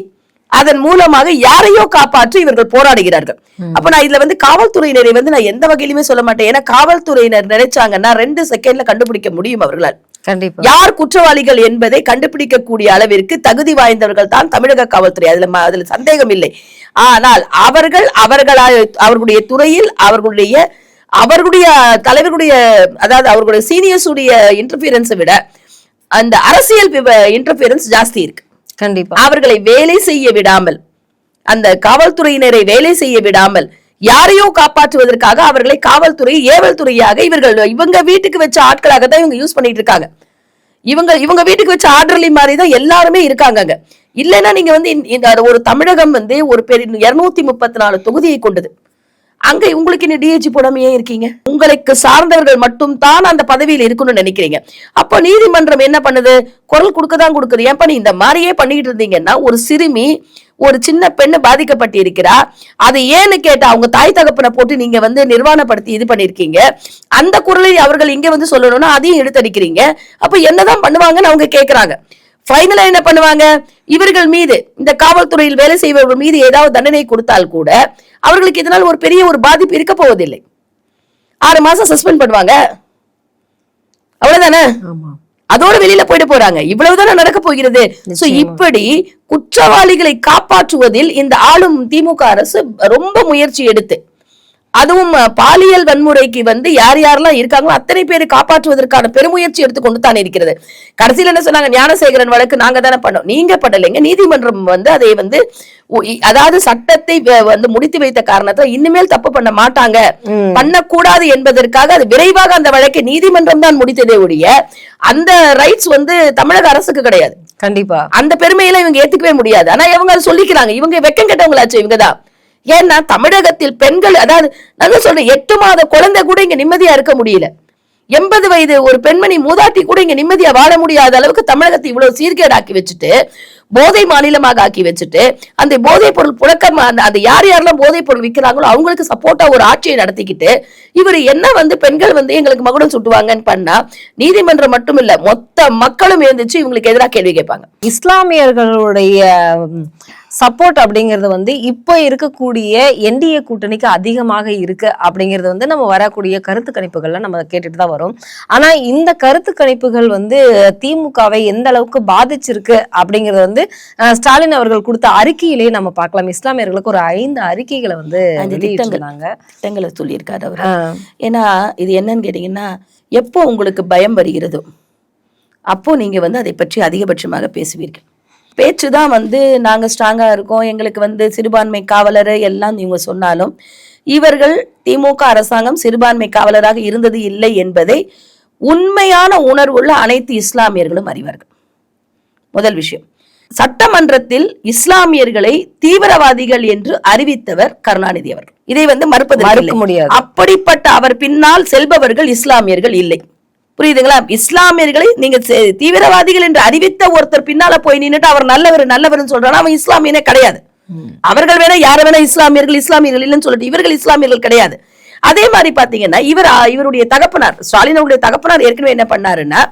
அதன் மூலமாக யாரையோ காப்பாற்றி இவர்கள் போராடுகிறார்கள். அப்ப நான் இதுல வந்து காவல்துறையினரை வந்து நான் எந்த வகையிலுமே சொல்ல மாட்டேன். ஏன்னா காவல்துறையினர் நினைச்சாங்கன்னா 2 செகண்ட்ல கண்டுபிடிக்க முடியும் அவர்களால். யார் குற்றவாளிகள் என்பதை கண்டுபிடிக்கக்கூடிய அளவிற்கு தகுதி வாய்ந்தவர்கள் தான் தமிழக காவல்துறை. அதுல சந்தேகம் இல்லை. ஆனால் அவர்களுடைய துறையில் அவர்களுடைய தலைவர்களுடைய, அதாவது அவர்களுடைய சீனியர்ஸ் உடைய இன்டர்ஃபியரன்ஸை விட அந்த அரசியல் இன்டர்ஃபியரன்ஸ் ஜாஸ்தி இருக்கு. கண்டிப்பா அவர்களை வேலை செய்ய விடாமல், அந்த காவல்துறையினரை வேலை செய்ய விடாமல் யாரையோ காப்பாற்றுவதற்காக அவர்களை காவல்துறை ஏவல் துறையாக இவங்க வீட்டுக்கு வச்ச ஆட்களாக தான் இவங்க யூஸ் பண்ணிட்டு இருக்காங்க. இவங்க வீட்டுக்கு வச்ச ஆர்டர்லி மாதிரி தான் எல்லாருமே இருக்காங்க. இல்லைன்னா நீங்க வந்து ஒரு தமிழகம் வந்து ஒரு பெரிய 234 தொகுதியை கொண்டது. அங்க உங்களுக்கு இன்னும் டிஏஜி போடாம ஏன் இருக்கீங்க? உங்களுக்கு சார்ந்தவர்கள் மட்டும் தான் அந்த பதவியில் இருக்கணும்னு நினைக்கிறீங்க. அப்ப நீதிமன்றம் என்ன பண்ணுது? குரல் கொடுக்கதான் கொடுக்குது. ஏன் பண்ணி இந்த மாதிரியே பண்ணிட்டு இருந்தீங்கன்னா ஒரு சிறுமி, ஒரு சின்ன பெண்ணு பாதிக்கப்பட்டு இருக்கிறா, அது ஏன்னு கேட்டா அவங்க தாய் தகப்பனை போட்டு நீங்க வந்து நிர்வாணப்படுத்தி இது பண்ணிருக்கீங்க. அந்த குரலை அவர்கள் இங்க வந்து சொல்லணும்னா அதையும் எடுத்தடிக்கிறீங்க. அப்ப என்னதான் பண்ணுவாங்கன்னு அவங்க கேட்கிறாங்க. ஃபைனலா என்ன பண்ணுவாங்க? இவர்கள் மீது, இந்த காவல்துறையில் வேலை செய்பவர்கள் மீது ஏதாவது தண்டனை கொடுத்தால் கூட அவர்களுக்கு இதனால் ஒரு பெரிய ஒரு பாதிப்பு இருக்க போவதில்லை. 6 மாசம் சஸ்பெண்ட் பண்ணுவாங்க, அவ்வளவுதானே? அதோட வெளியில போயிட்டு போறாங்க. இவ்வளவுதானே நடக்க போகிறது. சோ இப்படி குற்றவாளிகளை காப்பாற்றுவதில் இந்த ஆளும் திமுக அரசு ரொம்ப முயற்சி எடுத்து, அதுவும் பாலியல் வன்முறைக்கு வந்து யார் யாரெல்லாம் இருக்காங்களோ அத்தனை பேரை காப்பாற்றுவதற்கான பெருமுயற்சி எடுத்துக்கொண்டு தான் இருக்கிறது. கடைசியில் என்ன சொன்னாங்க? ஞானசேகரன் வழக்கு நாங்க தானே பண்ணோம். நீங்க பண்ணலைங்க, நீதிமன்றம் வந்து அதை வந்து, அதாவது சட்டத்தை வந்து முடித்து வைத்த காரணத்தை இனிமேல் தப்பு பண்ண மாட்டாங்க, பண்ணக்கூடாது என்பதற்காக அது விரைவாக அந்த வழக்கை நீதிமன்றம் தான் முடித்ததே ஒழிய அந்த ரைட்ஸ் வந்து தமிழக அரசுக்கு கிடையாது. கண்டிப்பா அந்த பெருமையெல்லாம் இவங்க ஏத்துக்கவே முடியாது. ஆனா இவங்க அதை சொல்லிக்கிறாங்க. இவங்க வெக்கம் கெட்டவங்களாச்சு இவங்கதான். ஏன்னா தமிழகத்தில் பெண்கள், அதாவது நான் சொல்றேன், 8 மாத குழந்தை கூட இங்க நிம்மதியா இருக்க முடியல. 80 வயது ஒரு பெண்மணி மூதாட்டி கூட இங்க நிம்மதியா வாழ முடியாத அளவுக்கு தமிழகத்தை இவ்வளவு சீர்கேடாக்கி வச்சுட்டு, போதை மாநிலமாக ஆக்கி வச்சுட்டு, அந்த போதைப் பொருள் புழக்கம், அந்த யார் யாரெல்லாம் போதைப் பொருள் விற்கிறாங்களோ அவங்களுக்கு சப்போர்ட்டா ஒரு ஆட்சியை நடத்திக்கிட்டு இவர் என்ன வந்து பெண்கள் வந்து எங்களுக்கு மகுடம் சுட்டுவாங்கன்னு பண்ணா நீதிமன்றம் மட்டும் இல்ல மொத்த மக்களும் எழுந்துச்சு இவங்களுக்கு எதிராக கேள்வி கேட்பாங்க. இஸ்லாமியர்களுடைய சப்போர்ட் அப்படிங்கிறது வந்து இப்போ இருக்கக்கூடிய என்டிஏ கூட்டணிக்கு அதிகமாக இருக்கு அப்படிங்கிறது வந்து நம்ம வரக்கூடிய கருத்து கணிப்புகள்ல நம்ம கேட்டுட்டு தான் வரும். ஆனா இந்த கருத்து கணிப்புகள் வந்து திமுகவை எந்த அளவுக்கு பாதிச்சிருக்கு அப்படிங்கறது வந்து ஸ்டாலின் அவர்கள் கொடுத்த அறிக்கையிலேயே நம்ம பார்க்கலாம். இஸ்லாமியர்களுக்கு ஒரு 5 அறிக்கைகளை வந்து திட்டங்களை சொல்லியிருக்காரு அவர். ஏன்னா இது என்னன்னு கேட்டீங்கன்னா, எப்போ உங்களுக்கு பயம் வருகிறதோ அப்போ நீங்க வந்து அதை பற்றி அதிகபட்சமாக பேசுவீர்கள். பேச்சுதான் வந்து நாங்க ஸ்ட்ராங்கா இருக்கோம், எங்களுக்கு வந்து சிறுபான்மை காவலர் எல்லாம் இவங்க சொன்னாலும் இவர்கள் திமுக அரசாங்கம் சிறுபான்மை காவலராக இருந்தது இல்லை என்பதை உண்மையான உணர்வுள்ள அனைத்து இஸ்லாமியர்களும் அறிவார்கள். முதல் விஷயம், சட்டமன்றத்தில் இஸ்லாமியர்களை தீவிரவாதிகள் என்று அறிவித்தவர் கருணாநிதி அவர்கள். இதை வந்து மறுக்க முடியாது. அப்படிப்பட்ட அவர் பின்னால் செல்பவர்கள் இஸ்லாமியர்கள் இல்லை. புரியுதுங்களா? இஸ்லாமியர்களை நீங்க தீவிரவாதிகள் என்று அறிவித்த ஒருத்தர் பின்னால போய் நின்னுட்டு அவர் நல்லவர் சொல்றானா அவன் இஸ்லாமியனே கிடையாது. அவர்கள் வேணா யார வேணா இஸ்லாமியர்கள் இல்லைன்னு சொல்லிட்டு இவர்கள் இஸ்லாமியர்கள் கிடையாது. அதே மாதிரி பாத்தீங்கன்னா இவருடைய தகப்பனார், ஸ்டாலின் அவருடைய தகப்பனார் ஏற்கனவே என்ன பண்ணாருன்னா,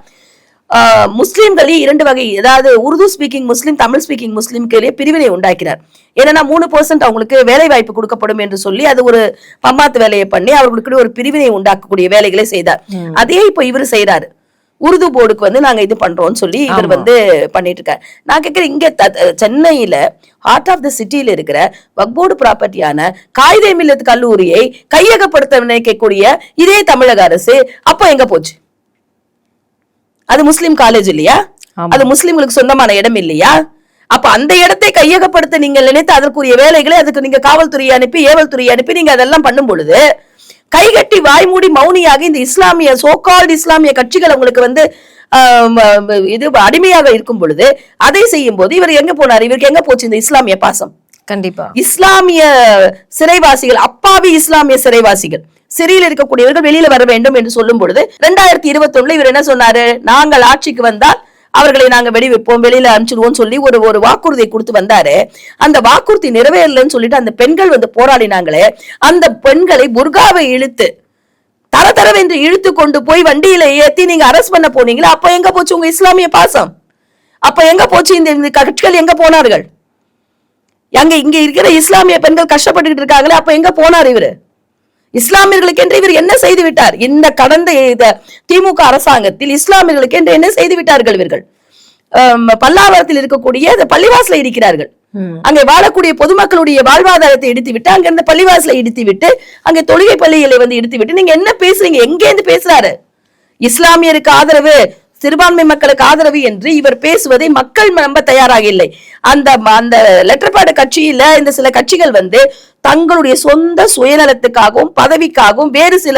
முஸ்லிம்களே 2 வகை, அதாவது உருது ஸ்பீக்கிங் முஸ்லிம், தமிழ் ஸ்பீக்கிங் முஸ்லிம்களே பிரிவினை உண்டாக்கிறார். ஏன்னா 3% அவங்களுக்கு வேலை வாய்ப்பு கொடுக்கப்படும் என்று சொல்லி அது ஒரு பம்மாத்து வேலையை பண்ணி அவர்களுக்கு ஒரு பிரிவினை உண்டாக்கக்கூடிய வேலைகளை செய்தார். அதே இப்ப இவரு செய்யறாரு. உருது போர்டுக்கு வந்து நாங்க இது பண்றோம்னு சொல்லி இவர் வந்து பண்ணிட்டு இருக்காரு. நான் கேட்கிறேன், இங்க சென்னையில ஹார்ட் ஆஃப் த சிட்டியில இருக்கிற வக்போர்டு ப்ராப்பர்ட்டியான காயிதே மில்லத் கல்லூரியை கையகப்படுத்த நினைக்கக்கூடிய இதே தமிழக அரசு அப்ப எங்க போச்சு? அது முஸ்லிம் காலேஜ் இல்லையா? அது முஸ்லிம்களுக்கு சொந்தமான இடம் இல்லையா? அப்ப அந்த இடத்தை கையகப்படுத்த நீங்க நினைத்து அதற்குரிய வேலைகளை அதுக்கு நீங்க காவல்துறையை அனுப்பி ஏவல் துறையை அனுப்பி நீங்க அதெல்லாம் பண்ணும் பொழுது கைகட்டி வாய்மூடி மௌனியாக இந்த இஸ்லாமிய சோகால்டு இஸ்லாமிய கட்சிகள் உங்களுக்கு வந்து இது அடிமையாக இருக்கும் பொழுது அதை செய்யும் போது இவர் எங்க போனார்? இவருக்கு எங்க போச்சு இந்த இஸ்லாமிய பாசம்? கண்டிப்பா இஸ்லாமிய சிறைவாசிகள், அப்பாவி இஸ்லாமிய சிறைவாசிகள், சிறையில் இருக்கக்கூடியவர்கள் வெளியில வர வேண்டும் என்று சொல்லும் பொழுது 2021 இவர் என்ன சொன்னாரு? நாங்கள் ஆட்சிக்கு வந்தால் அவர்களை நாங்க வெடிவைப்போம், வெளியில அனுப்பிச்சிடுவோம் சொல்லி ஒரு வாக்குறுதியை கொடுத்து வந்தாரு. அந்த வாக்குறுதி நிறைவேறலன்னு சொல்லிட்டு அந்த பெண்கள் வந்து போராடினாங்களே, அந்த பெண்களை புர்காவை இழுத்து தரதரவென்று இழுத்து கொண்டு போய் வண்டியில ஏத்தி நீங்க அரெஸ்ட் பண்ண போனீங்களா? அப்ப எங்க போச்சு உங்க இஸ்லாமிய பாசம்? அப்ப எங்க போச்சு இந்த கட்சிகள்? எங்க போனார்கள்? இங்க இருக்கிற இஸ்லாமிய பெண்கள் கஷ்டப்பட்டுக்கிட்டு இருக்காங்களே, அப்ப எங்க போனார் இவரு? இஸ்லாமியர்களுக்கு என்று இவர் என்ன செய்து விட்டார்? இந்த கடந்த திமுக அரசாங்கத்தில் இஸ்லாமியர்களுக்கு என்று என்ன செய்து விட்டார்கள் இவர்கள்? பல்லாவரத்தில் இருக்கக்கூடிய பள்ளிவாசலை இடிக்கிறார்கள். அங்கே வாழக்கூடிய பொதுமக்களுடைய வாழ்வாதாரத்தை இடித்து விட்டு அங்க இருந்த பள்ளிவாசலை இடித்து விட்டு அங்கே தொழுகை பள்ளிகளை வந்து இடித்து விட்டு நீங்க என்ன பேசுறீங்க? எங்க இருந்து பேசுறாரு? இஸ்லாமியருக்கு ஆதரவு, சிறுபான்மை மக்களுக்கு ஆதரவு என்று இவர் பேசுவதை மக்கள் நம்ப தயாராக இல்லை. அந்த அந்த லெட்டர்பாடு கட்சியில இந்த சில கட்சிகள் வந்து தங்களுடைய சொந்த சுயநலத்துக்காகவும் பதவிக்காகவும் வேறு சில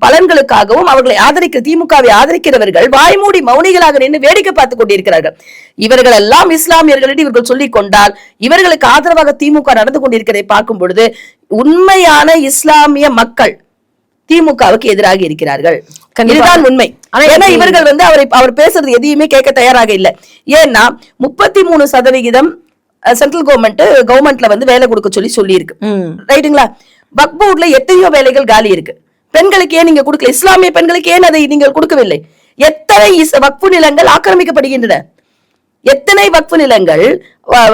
பலன்களுக்காகவும் அவர்களை ஆதரிக்க திமுகவை ஆதரிக்கிறவர்கள் வாய்மூடி மௌனிகளாக நின்று வேடிக்கை பார்த்துக் கொண்டிருக்கிறார்கள். இவர்கள் எல்லாம் இஸ்லாமியர்கள் என்று இவர்கள் சொல்லிக் கொண்டால் இவர்களுக்கு ஆதரவாக திமுக நடந்து கொண்டிருக்கிறதை பார்க்கும் பொழுது உண்மையான இஸ்லாமிய மக்கள் திமுகவுக்கு எதிராக இருக்கிறார்கள். இதுதான் உண்மை. ஏன்னா இவர்கள் வந்து அவர் பேசுறது எதையுமே கேட்க தயாராக இல்லை. ஏன்னா 33% சென்ட்ரல் கவர்மெண்ட்ல வந்து வேலை கொடுக்க சொல்லி இருக்கு, ரைட்டுங்களா? வக்போர்ட்ல எத்தனையோ வேலைகள் காலி இருக்கு. பெண்களுக்கு ஏன் நீங்க கொடுக்கல? இஸ்லாமிய பெண்களுக்கு ஏன் அதை நீங்கள் கொடுக்கவில்லை? எத்தனை வக்ஃபு நிலங்கள் ஆக்கிரமிக்கப்படுகின்றன? எத்தனை வக்ஃபு நிலங்கள்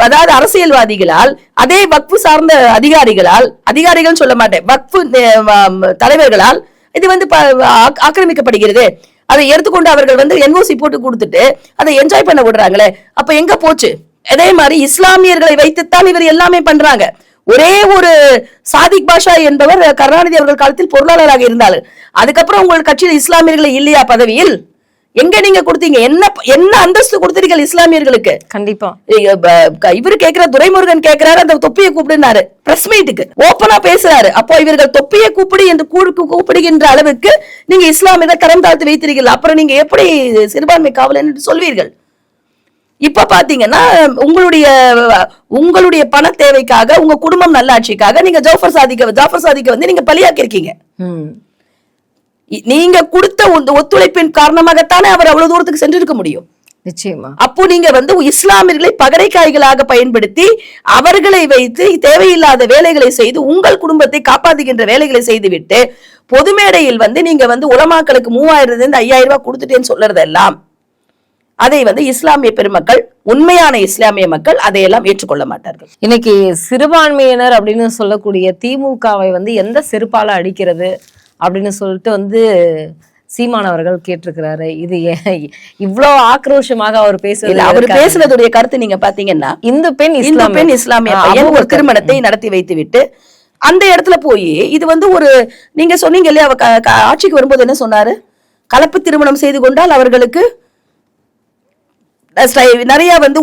அதாவது அரசியல்வாதிகளால், அதே வக்ஃபு சார்ந்த அதிகாரிகள் சொல்ல மாட்டேன், வக்ஃபு தலைவர்களால் இது வந்து ஆக்கிரமிக்கப்படுகிறது. அதை எடுத்துக்கொண்டு அவர்கள் வந்து என்ஓசி போட்டு கொடுத்துட்டு அதை என்ஜாய் பண்ண விடுறாங்களே, அப்ப எங்க போச்சு? அதே மாதிரி இஸ்லாமியர்களை வைத்துத்தான் இவர் எல்லாமே பண்றாங்க. ஒரே ஒரு சாதிக் பாஷா என்பவர் கருணாநிதி அவர்கள் காலத்தில் பொருளாளராக இருந்தார். அதுக்கப்புறம் உங்கள் கட்சியில் இஸ்லாமியர்களை இல்லையா பதவியில்? எங்க நீங்க கொடுத்தீங்க? என்ன அந்தஸ்து கொடுத்தீர்கள் இஸ்லாமியர்களுக்கு? கண்டிப்பா இவரு கேக்குற, துரைமுருகன் கேக்குறாரு, அந்த தொப்பியை கூப்பிடுனாரு பிரஸ் மீட்டுக்கு, ஓப்பனா பேசுறாரு. அப்போ இவர்கள் தொப்பியை கூப்பிடு என்று கூப்பிடுகின்ற அளவுக்கு நீங்க இஸ்லாமியர்கள் கரம் தாழ்த்து வைத்தீர்கள். அப்புறம் நீங்க எப்படி சிறுபான்மை காவலன் என்று சொல்வீர்கள்? இப்ப பாத்தீங்கன்னா உங்களுடைய பண தேவைக்காக, உங்க குடும்பம் நல்லாட்சிக்காக நீங்க ஜாஃபர் சாதிக்க வந்து நீங்க பலியாக்கி இருக்கீங்க. நீங்க கொடுத்த ஒத்துழைப்பின் காரணமாகத்தானே அவர் அவ்வளவு தூரத்துக்கு சென்றிருக்க முடியும். நிச்சயமா. அப்போ நீங்க வந்து இஸ்லாமியர்களை பகடைக்காய்களாக பயன்படுத்தி அவர்களை வைத்து தேவையில்லாத வேலைகளை செய்து உங்கள் குடும்பத்தை காப்பாற்றுகின்ற வேலைகளை செய்துவிட்டு பொது மேடையில் வந்து நீங்க வந்து உலமாக்களுக்கு 3000 5,000 ரூபாய் கொடுத்துட்டேன்னு சொல்றதெல்லாம் அதை வந்து இஸ்லாமிய பெருமக்கள், உண்மையான இஸ்லாமிய மக்கள் அதையெல்லாம் ஏற்றுக்கொள்ள மாட்டார்கள். இன்னைக்கு சிறுபான்மையினர் அப்படின்னு சொல்லக்கூடிய திமுகவை வந்து எந்த செருப்பால அடிக்கிறது அப்படின்னு சொல்லிட்டு வந்து சீமானவர்கள் கேட்டிருக்கிறாரு. இது இவ்வளவு ஆக்ரோஷமாக அவர் பேசுனதுடைய கருத்து நீங்க பாத்தீங்கன்னா, இந்த பெண் இஸ்லாமிய பையன் ஒரு திருமணத்தை நடத்தி வைத்து விட்டு அந்த இடத்துல போய் இது வந்து ஒரு, நீங்க சொன்னீங்க இல்லையா, ஆட்சிக்கு வரும்போது என்ன சொன்னாரு? கலப்பு திருமணம் செய்து கொண்டால் அவர்களுக்கு நிறைய வந்து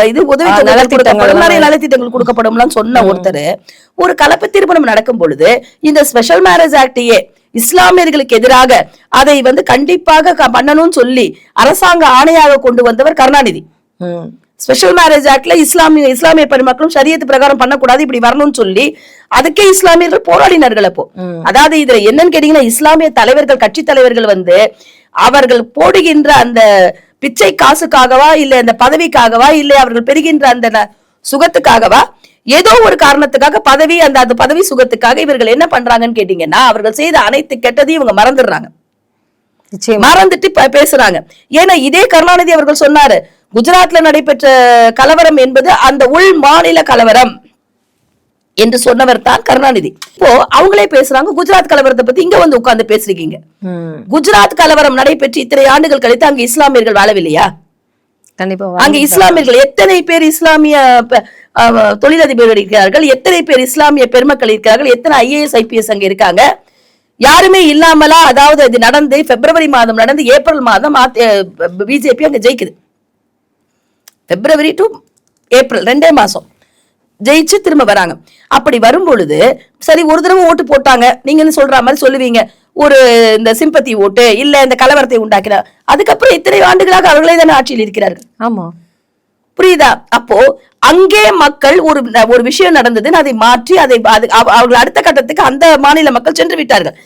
இது உதவி நிறைய நலத்திட்டங்கள் கொடுக்கப்படும் சொன்ன ஒருத்தர் ஒரு கலப்பு திருமணம் நடக்கும் பொழுது இந்த ஸ்பெஷல் மேரேஜ் ஆக்டையே இஸ்லாமியர்களுக்கு எதிராக அதை வந்து கண்டிப்பாக பண்ணணும்னு சொல்லி அரசாங்க ஆணையாக கொண்டு வந்தவர் கருணாநிதி. ஸ்பெஷல் மேரேஜ் ஆக்ட்ல இஸ்லாமிய பெருமக்களும் ஷரியத் பிரகாரம் பண்ணக்கூடாது, இப்படி வரணும்னு சொல்லி அதுக்கே இஸ்லாமியர்கள் போராடினார்கள். அப்போ அதாவது இதுல என்னன்னு கேட்டீங்கன்னா, இஸ்லாமிய தலைவர்கள், கட்சி தலைவர்கள் வந்து அவர்கள் போடுகின்ற அந்த பிச்சை காசுக்காகவா, இல்ல அந்த பதவிக்காகவா, இல்ல அவர்கள் பெறுகின்ற அந்த சுகத்துக்காகவா, ஏதோ ஒரு காரணத்துக்காக பதவி, அந்த பதவி சுகத்துக்காக இவர்கள் என்ன பண்றாங்கன்னு கேட்டீங்கன்னா, அவர்கள் செய்த அனைத்து கெட்டதையும் இவங்க மறந்துடுறாங்க, மறந்துட்டு பேசுறாங்க. ஏன்னா இதே கருணாநிதி அவர்கள் சொன்னாரு, குஜராத்ல நடைபெற்ற கலவரம் என்பது அந்த உள் மாநில கலவரம், என்று சொன்னவர் தான் கருணாநிதி. இப்போ அவங்களே பேசுறாங்க குஜராத் கலவரத்தை பத்தி இங்க வந்து உட்கார்ந்து பேசுறீங்க. குஜராத் கலவரம் நடைபெற்று இத்தனை ஆண்டுகள் கழித்து அங்க இஸ்லாமியர்கள் வாழவில்லையா? கண்டிப்பா அங்க இஸ்லாமியர்கள் எத்தனை பேர் இஸ்லாமிய தொழிலதிபர்கள் இருக்கிறார்கள், எத்தனை பேர் இஸ்லாமிய பெருமக்கள் இருக்கிறார்கள், எத்தனை IAS IPS அங்க இருக்காங்க? யாருமே இல்லாமலா? அதாவது இது நடந்து பிப்ரவரி மாதம் நடந்து ஏப்ரல் மாதம் பிஜேபி அங்க ஜெயிக்குது. பிப்ரவரி டு ஏப்ரல் 2 மாசம் ஜெயிச்சு திரும்ப வராங்க. அப்படி வரும் பொழுது சரி ஒரு தடவை ஓட்டு போட்டாங்க நீங்க சொல்ற மாதிரி சொல்லுவீங்க, ஒரு இந்த சிம்பத்தி ஓட்டு இல்ல இந்த கலவரத்தை உண்டாக்கினார். அதுக்கப்புறம் இத்தனை ஆண்டுகளாக அவர்களே தானே ஆட்சியில் இருக்கிறார்கள். ஆமா, புரியுதா? அப்போ அங்கே மக்கள் ஒரு விஷயம் நடந்ததுன்னு அதை மாற்றி அவர்கள் அடுத்த கட்டத்துக்கு அந்த மாநில மக்கள் சென்று விட்டார்கள்.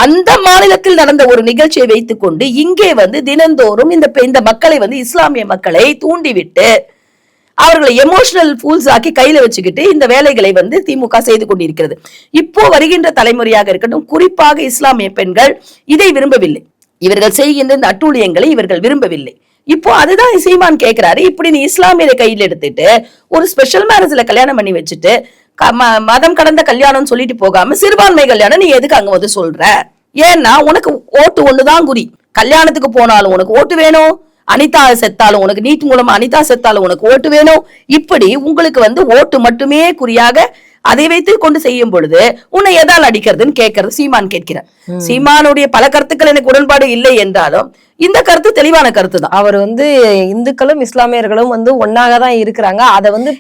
அந்த மாநிலத்தில் நடந்த ஒரு நிகழ்ச்சியை வைத்துக் கொண்டு இங்கே வந்து தினந்தோறும் இந்த மக்களை வந்து இஸ்லாமிய மக்களை தூண்டிவிட்டு அவர்களை எமோஷனல் ஃபூல்ஸ் ஆக்கி கையில வச்சுக்கிட்டு இந்த வேலைகளை வந்து திமுக செய்து கொண்டிருக்கிறது. இப்போ வருகின்ற தலைமுறையாக இருக்கட்டும், குறிப்பாக இஸ்லாமிய பெண்கள் இதை விரும்பவில்லை. இவர்கள் செய்கின்ற இந்த அட்டூழியங்களை இவர்கள் விரும்பவில்லை. இப்போ அதுதான் சீமான் கேட்கிறாரு, இப்படி நீ இஸ்லாமியரை கையில் எடுத்துட்டு ஒரு ஸ்பெஷல் மேரேஜ்ல கல்யாணம் பண்ணி வச்சுட்டு மதம் கடந்த கல்யாணம் சொல்லிட்டு போகாம சிறுபான்மை கல்யாணம் நீ எதுக்கு அங்க வந்து சொல்ற? ஏன்னா உனக்கு ஓட்டு ஒண்ணுதான் குறி. கல்யாணத்துக்கு போனாலும் உனக்கு ஓட்டு வேணும், அனிதா செத்தாலும் உனக்கு நீட் மூலமா அனிதா செத்தாலும் உனக்கு ஓட்டு வேணும். இப்படி உங்களுக்கு வந்து ஓட்டு மட்டுமே குறியாக அதை வைத்து கொண்டு செய்யும் பொழுது உன்னை எதால் அடிக்கிறதுன்னு கேட்கறது சீமான் கேட்கிறார். சீமானுடைய பல கருத்துக்கள் எனக்கு உடன்பாடு இல்லை என்றாலும் இந்த கருத்து தெளிவான கருத்து தான். அவர் வந்து இந்துக்களும் இஸ்லாமியர்களும் வந்து ஒன்னாக தான் இருக்கிறாங்க. அதை வந்து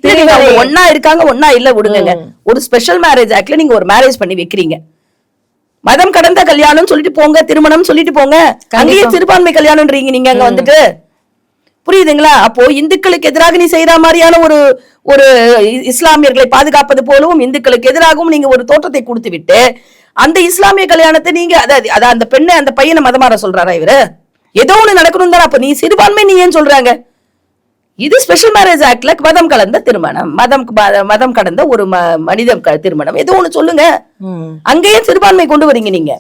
ஒன்னா இருக்காங்க, ஒன்னா இல்ல விடுங்க. ஒரு ஸ்பெஷல் மேரேஜ் ஆக்ட்ல நீங்க ஒரு மேரேஜ் பண்ணி வைக்கிறீங்க, மதம் கடந்த கல்யாணம் சொல்லிட்டு போங்க, திருமணம் சொல்லிட்டு போங்க, அங்கேயே சிறுபான்மை கல்யாணம்ன்றீங்க நீங்க அங்க வந்துட்டு. புரியுதுங்களா? அப்போ இந்துக்களுக்கு எதிராக நீ செய்யற மாதிரியான ஒரு இஸ்லாமியர்களை பாதுகாப்பது போலவும் இந்துக்களுக்கு எதிராகவும் நீங்க ஒரு தோற்றத்தை கொடுத்து விட்டு அந்த இஸ்லாமிய கல்யாணத்தை நீங்க அத அந்த பெண்ணை அந்த பையனை மதமாற சொல்றாரா இவரு? ஏதோ ஒண்ணு நடக்கணும் தானே. அப்ப நீ சிறுபான்மை நீ ஏன் சொல்றாங்க? இது ஸ்பெஷல் மேரேஜ் ஆக்ட்ல மதம் கலந்த திருமணம், மதம் கடந்த ஒரு மனித திருமணம், ஏதோ ஒண்ணு சொல்லுங்க. அங்கேயே சிறுபான்மை கொண்டு வரீங்க நீங்க.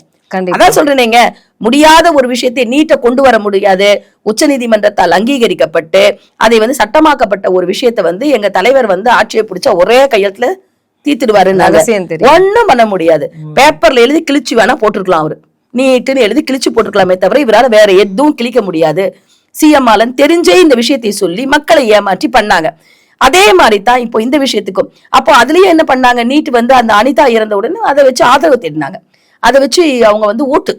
அதான் சொல்றேன், முடியாத ஒரு விஷயத்தை நீட்ட கொண்டு வர முடியாது. உச்ச நீதிமன்றத்தால் அங்கீகரிக்கப்பட்டு அதை வந்து சட்டமாக்கப்பட்ட ஒரு விஷயத்தை வந்து எங்க தலைவர் வந்து ஆட்சியை பிடிச்ச ஒரே கையத்துல தீர்த்துடுவாரு. ஒண்ணும் பண்ண முடியாது. பேப்பர்ல எழுதி கிழிச்சு வேணா போட்டிருக்கலாம், அவரு நீட்டுன்னு எழுதி கிழிச்சு போட்டிருக்கலாமே தவிர இவரால் வேற எதுவும் கிழிக்க முடியாது. சிஎம்ஆலன் தெரிஞ்சே இந்த விஷயத்தை சொல்லி மக்களை ஏமாற்றி பண்ணாங்க. அதே மாதிரி தான் இப்போ இந்த விஷயத்துக்கும். அப்போ அதுலயே என்ன பண்ணாங்க, நீட் வந்து அந்த அனிதா இறந்த உடனே அதை வச்சு ஆதரவு தேடினாங்க. அதை வச்சு அவங்க வந்து ஓட்டு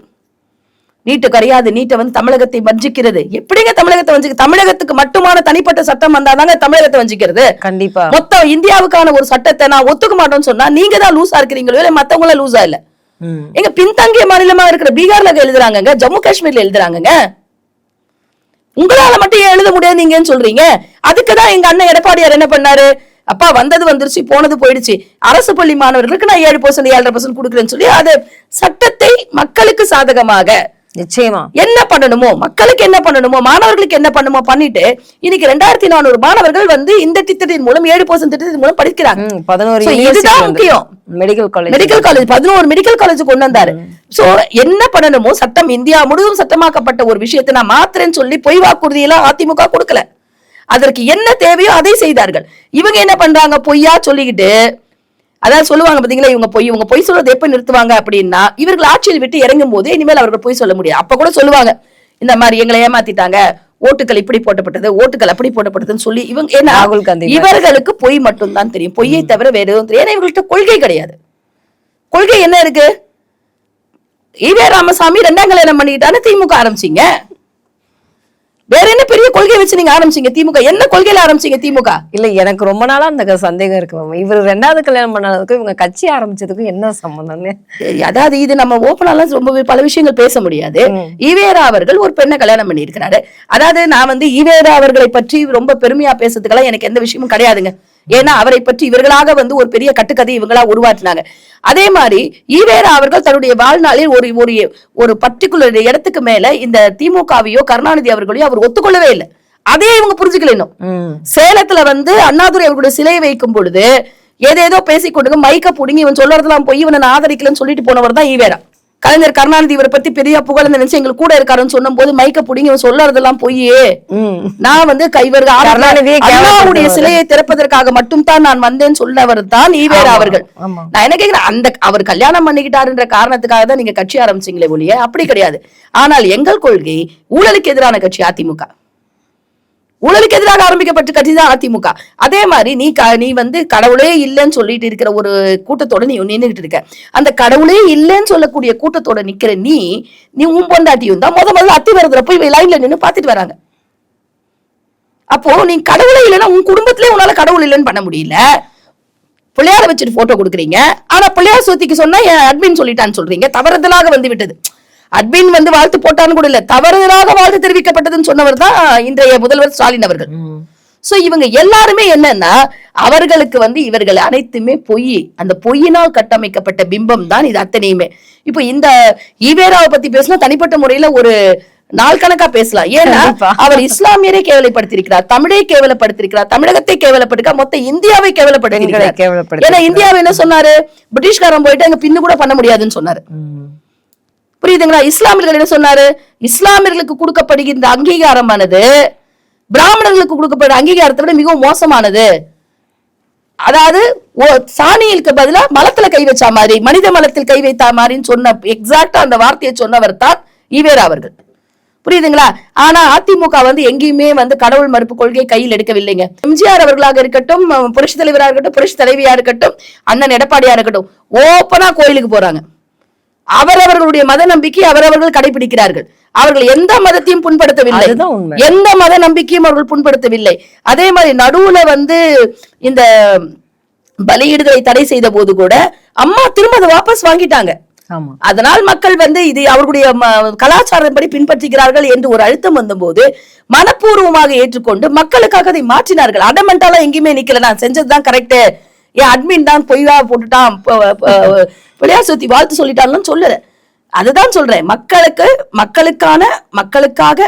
நீட்டு கிடையாது, நீட்டை வந்து தமிழகத்தை வஞ்சிக்கிறது. எப்படிங்க தமிழகத்தை வஞ்சிக்க? தமிழகத்துக்கு மட்டுமான தனிப்பட்ட சட்டம் வந்தாதாங்க தமிழகத்தை வஞ்சிக்கிறது. கண்டிப்பா மொத்தம் இந்தியாவுக்கான ஒரு சட்டத்தை நான் ஒத்துக்க மாட்டோம்னு சொன்னா நீங்க தான் லூசா இருக்கிறீங்களோ இல்ல மத்தவங்கள லூசா இல்ல? எங்க பின்தங்கிய மாநிலமா இருக்கிற பீகார்ல எழுதுறாங்க, ஜம்மு காஷ்மீர்ல எழுதுறாங்க. உங்களால மட்டும் ஏன் எழுத முடியாது நீங்கன்னு சொல்றீங்க? அதுக்குதான் எங்க அண்ணன் எடப்பாடியார் என்ன பண்ணாரு, அப்பா வந்தது வந்துருச்சு போனது போயிடுச்சு, அரசு பள்ளி மாணவர்களுக்கு நான் 7% 7.5% கொடுக்குறேன்னு சொல்லி அது சட்டத்தை மக்களுக்கு சாதகமாக நிச்சயமா என்ன பண்ணணுமோ, மக்களுக்கு என்ன பண்ணணுமோ, மாணவர்களுக்கு என்ன பண்ணுமோ பண்ணிட்டு இன்னைக்கு 2400 மாணவர்கள் வந்து இந்த திட்டத்தின் மூலம் 7% திட்டத்தின் மூலம் படிக்கிறாங்க. 11 இதுதான் முக்கியம். மெடிக்கல் காலேஜ் 11 மெடிக்கல் காலேஜ் கொண்டு வந்தாரு. சோ என்ன பண்ணணுமோ சட்டம் இந்தியா முழுவதும் சட்டமாக்கப்பட்ட ஒரு விஷயத்தை நான் மாத்திரேன்னு சொல்லி பொய் வாக்குறுதி எல்லாம் அதிமுக கொடுக்கல. அதற்கு என்ன தேவையோ அதை செய்தார்கள். இவங்க என்ன பண்றாங்க, பொய்யா சொல்லிக்கிட்டு, அதாவது சொல்லுவாங்க பாத்தீங்களா, இவங்க பொய் சொல்றது எப்ப நிறுத்துவாங்க அப்படின்னா இவர்கள் ஆட்சியில் விட்டு இறங்கும் போது இனிமேல் அவர்கள் பொய் சொல்ல முடியாது. அப்ப கூட சொல்லுவாங்க இந்த மாதிரி எங்களை ஏமாத்திட்டாங்க, ஓட்டுகள் இப்படி போட்டப்பட்டது, ஓட்டுகள் அப்படி போட்டப்பட்டதுன்னு சொல்லி இவங்க என்ன, இவர்களுக்கு பொய் மட்டும் தான் தெரியும், பொய்யை தவிர வேற எதுவும் தெரியும். ஏன்னா இவங்கள்ட்ட கொள்கை கிடையாது. கொள்கை என்ன இருக்கு? ஈவே ராமசாமி 2ஆம் கல்யாணம் பண்ணிக்கிட்டான்னு திமுக ஆரம்பிச்சீங்க. வேற என்ன பெரிய கொள்கை வச்சு நீங்க ஆரம்பிச்சீங்க திமுக? என்ன கொள்கையில ஆரம்பிச்சீங்க திமுக? இல்ல எனக்கு ரொம்ப நாளா அந்த சந்தேகம் இருக்கு மேம். இவர் 2வது கல்யாணம் பண்ணதுக்கும் இவங்க கட்சி ஆரம்பிச்சதுக்கும் என்ன சம்பந்தம்? அதாவது இது நம்ம ஓப்பனாலாம் ரொம்ப பல விஷயங்கள் பேச முடியாது. ஈவேரா அவர்கள் ஒரு பெண்ணை கல்யாணம் பண்ணி இருக்கிறாரு. அதாவது நான் வந்து ஈவேரா அவர்களை பற்றி ரொம்ப பெருமையா பேசுறதுக்கெல்லாம் எனக்கு எந்த விஷயமும் கிடையாதுங்க. ஏன்னா அவரை பற்றி இவர்களாக வந்து ஒரு பெரிய கட்டுக்கதை இவங்களா உருவாற்றினாங்க. அதே மாதிரி ஈவேரா அவர்கள் தன்னுடைய வாழ்நாளில் ஒரு பர்டிகுலர் இடத்துக்கு மேல இந்த திமுகவையோ கருணாநிதி அவர்களையோ அவர் ஒத்துக்கொள்ளவே இல்லை. அதே இவங்க புரிஞ்சுக்கல. இன்னும் சேலத்துல வந்து அண்ணாதுரை அவர்களுடைய சிலையை வைக்கும் பொழுது ஏதேதோ பேசிக்கொண்டு மைக்க புடுங்கி இவன் சொல்றதெல்லாம் போய் இவனை ஆதரிக்கலன்னு சொல்லிட்டு போனவர் தான் ஈவேரா. கலைஞர் கருணாநிதி இவரை பத்தி பெரிய புகழ்ந்து நினைச்சு எங்களுக்கு கூட இருக்காருன்னு சொன்னும் போது மைக்க புடிங்க இவன் சொல்லறதெல்லாம் பொய்யே, நான் வந்து அண்ணாவுடைய சிலையை திறப்பதற்காக மட்டும் தான் நான் வந்தேன்னு சொன்னவர் தான் ஈவேரா அவர்கள். நான் என்ன கேக்குறேன், அந்த அவர் கல்யாணம் பண்ணிக்கிட்டாருன்ற காரணத்துக்காக தான் நீங்க கட்சி ஆரம்பிச்சீங்களே ஒழிய அப்படி கிடையாது. ஆனால் எங்கள் கொள்கை ஊழலுக்கு எதிரான கட்சி அதிமுக, ஊழலுக்கு எதிராக ஆரம்பிக்கப்பட்ட கட்சி தான் அதிமுக. அதே மாதிரி நீ வந்து கடவுளே இல்லைன்னு சொல்லிட்டு இருக்கிற ஒரு கூட்டத்தோட நீ நின்றுகிட்டு இருக்க. அந்த கடவுளே இல்லைன்னு சொல்லக்கூடிய கூட்டத்தோட நிக்கிற நீ உன் பொண்டாட்டியும் தான் முதல்ல அத்திவரத்துல போய் லைன்ல நின்று பாத்துட்டு வராங்க. அப்போ நீ கடவுளே இல்லைன்னா உன் குடும்பத்திலே உன்னால கடவுள் இல்லைன்னு பண்ண முடியல. பிள்ளையார வச்சுட்டு போட்டோ கொடுக்குறீங்க, ஆனா பிள்ளையார் சோத்திக்கு சொன்னா அட்மின் சொல்லிட்டான்னு சொல்றீங்க. தவறுதலாக வந்து விட்டது. அட்மின் வந்து வாழ்த்து போட்டான்னு கூட இல்ல, தவறுதலாக வாழ்த்து தெரிவிக்கப்பட்டதுன்னு சொன்னவர் தான் இன்றைய முதல்வர் ஸ்டாலின் அவர்கள். சோ இவங்க எல்லாருமே என்னன்னா அவர்களுக்கு வந்து இவர்கள் அனைத்துமே பொய், அந்த பொய்யினால் கட்டமைக்கப்பட்ட பிம்பம் தான் இது அத்தனையுமே. இப்போ இந்த ஈவேராவை பத்தி பேசினா தனிப்பட்ட முறையில ஒரு நாள் கணக்கா பேசலாம். ஏன்னா அவர் இஸ்லாமியரை கேவலப்படுத்திருக்கிறார், தமிழை கேவலப்படுத்திருக்கிறார், தமிழகத்தை கேவலப்படுத்த மொத்த இந்தியாவை கேவலப்படுத்திருக்கிறார். ஏன்னா இந்தியாவை என்ன சொன்னாரு, பிரிட்டிஷ்காரன் போயிட்டு அங்க பின்னு கூட பண்ண முடியாதுன்னு சொன்னாரு. புரியுதுங்களா? இஸ்லாமியர்கள் என்ன சொன்னாரு, இஸ்லாமியர்களுக்கு கொடுக்கப்படுகின்ற அங்கீகாரமானது பிராமணர்களுக்கு கொடுக்கப்படுற அங்கீகாரத்தை விட மிகவும் மோசமானது. அதாவது சாணியிலுக்கு பதிலா மலத்துல கை வச்சா மாதிரி, மனித மலத்தில் கை வைத்தா மாதிரின்னு சொன்ன எக்ஸாக்டா அந்த வார்த்தையை சொன்னவர் தான் ஈவேரா அவர்கள். புரியுதுங்களா? ஆனா அதிமுக வந்து எங்கேயுமே வந்து கடவுள் மறுப்பு கொள்கையை கையில் எடுக்கவில்லைங்க. எம்ஜிஆர் அவர்களாக இருக்கட்டும், புரட்சி தலைவராக இருக்கட்டும், புரட்சி தலைவியா இருக்கட்டும், அண்ணன் எடப்பாடியா இருக்கட்டும், ஓப்பனா கோயிலுக்கு போறாங்க. அவரவர்களுடைய மத நம்பிக்கை அவரவர்கள் கடைபிடிக்கிறார்கள். அவர்கள் எந்த மதத்தையும் புண்படுத்தவில்லை, எந்த மத நம்பிக்கையும் அவர்கள் புண்படுத்தவில்லை. அதே மாதிரி நடுவுல வந்து இந்த பலியிடுதலை தடை செய்த போது கூட அம்மா திரும்ப அதை வாபஸ் வாங்கிட்டாங்க. அதனால் மக்கள் வந்து இது அவர்களுடைய கலாச்சாரப்படி பின்பற்றுகிறார்கள் என்று ஒரு அழுத்தம் வந்த போது மனப்பூர்வமாக ஏற்றுக்கொண்டு மக்களுக்காக அதை மாற்றினார்கள். அடமெண்டாலாம் எங்கேயுமே நிக்கல, நான் செஞ்சதுதான் கரெக்ட், என் அட்மின் தான் பொய்யா போட்டுட்டான், பிள்ளையார் சுத்தி வாழ்த்து சொல்லிட்டாலும் சொல்லல. அதுதான் சொல்றேன், மக்களுக்காக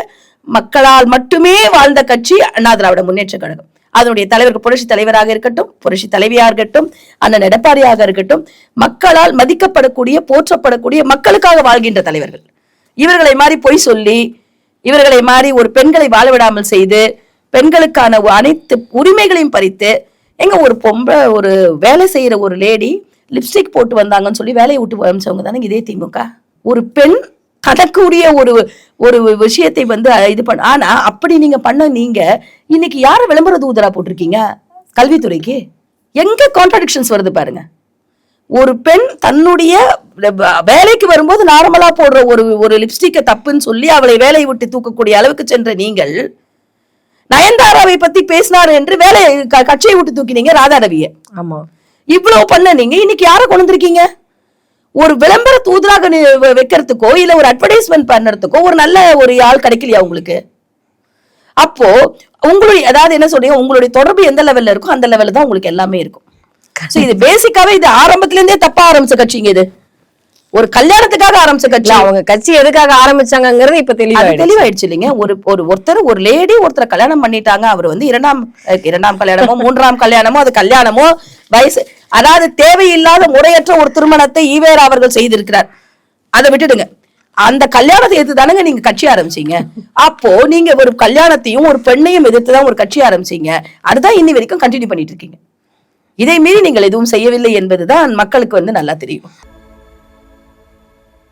மக்களால் மட்டுமே வாழ்ந்த கட்சி அண்ணா திராவிட முன்னேற்ற கழகம். அதனுடைய தலைவர்கள் புரட்சி தலைவராக இருக்கட்டும், புரட்சி தலைவியாக இருக்கட்டும், அண்ணன் எடப்பாடியாக இருக்கட்டும், மக்களால் மதிக்கப்படக்கூடிய போற்றப்படக்கூடிய மக்களுக்காக வாழ்கின்ற தலைவர்கள். இவர்களை மாதிரி பொய் சொல்லி, இவர்களை மாதிரி ஒரு பெண்களை வாழ விடாமல் செய்து, பெண்களுக்கான அனைத்து உரிமைகளையும் பறித்து, எங்க ஒரு பொம்பளை ஒரு வேலை செய்யற ஒரு லேடி லிப்ஸ்டிக் போட்டு வந்தாங்கன்னு சொல்லி வேலையை விட்டு அமைச்சவங்க தானே இதே திமுக. ஒரு பெண் தனக்குரிய ஒரு விஷயத்தை வந்து இது பண்ண, ஆனா அப்படி நீங்க பண்ண நீங்க இன்னைக்கு யார விளம்பர தூதரா போட்டிருக்கீங்க கல்வித்துறைக்கு? எங்க கான்ட்ராடிக்ஷன்ஸ் வருது பாருங்க. ஒரு பெண் தன்னுடைய வேலைக்கு வரும்போது நார்மலா போடுற ஒரு லிப்ஸ்டிக்கை தப்புன்னு சொல்லி அவளை வேலையை விட்டு தூக்கக்கூடிய அளவுக்கு சென்ற நீங்கள் நயன்தாராவை பத்தி பேசினார் என்று கட்சியை விட்டு தூக்கினீங்க ராதாரவிய. ஆமா, இவ்வளவு பண்ண நீங்க இன்னைக்கு யார கொண்டு வந்திருக்கீங்க? ஒரு விளம்பர தூதராக வைக்கிறதுக்கோ இல்ல ஒரு அட்வர்டைஸ்மெண்ட் பண்ணறதுக்கோ ஒரு நல்ல ஒரு ஆள் கிடைக்கலையா உங்களுக்கு? அப்போ உங்களுடைய அதாவது என்ன சொல்றீங்க, உங்களுடைய தொடர்பு எந்த லெவல்ல இருக்கோ அந்த லெவல்ல தான் உங்களுக்கு எல்லாமே இருக்கும். இது பேசிக்காவே இது ஆரம்பத்துல இருந்தே தப்பா ஆரம்பிச்ச கட்சிங்க. இது ஒரு கல்யாணத்துக்காக ஆரம்பிச்ச கட்சி. அவங்க கட்சி எதுக்காக ஆரம்பிச்சாங்கிறது இப்ப தெளிவாயிடுச்சு இல்லைங்க. ஒரு லேடி ஒருத்தரை கல்யாணம் பண்ணிட்டாங்க, அவர் வந்து இரண்டாம் கல்யாணமோ மூன்றாம் கல்யாணமோ அது கல்யாணமோ வயசு, அதாவது தேவையில்லாத முறையற்ற ஒரு திருமணத்தை ஈவேரா அவர்கள் செய்திருக்கிறார். அதை விட்டுடுங்க, அந்த கல்யாணத்தை எதிர்த்து தானங்க நீங்க கட்சி ஆரம்பிச்சீங்க. அப்போ நீங்க ஒரு கல்யாணத்தையும் ஒரு பெண்ணையும் எதிர்த்துதான் ஒரு கட்சி ஆரம்பிச்சீங்க. அதுதான் இன்னி வரைக்கும் கண்டினியூ பண்ணிட்டு இருக்கீங்க. இதை மீறி நீங்கள் எதுவும் செய்யவில்லை என்பதுதான் மக்களுக்கு வந்து நல்லா தெரியும்.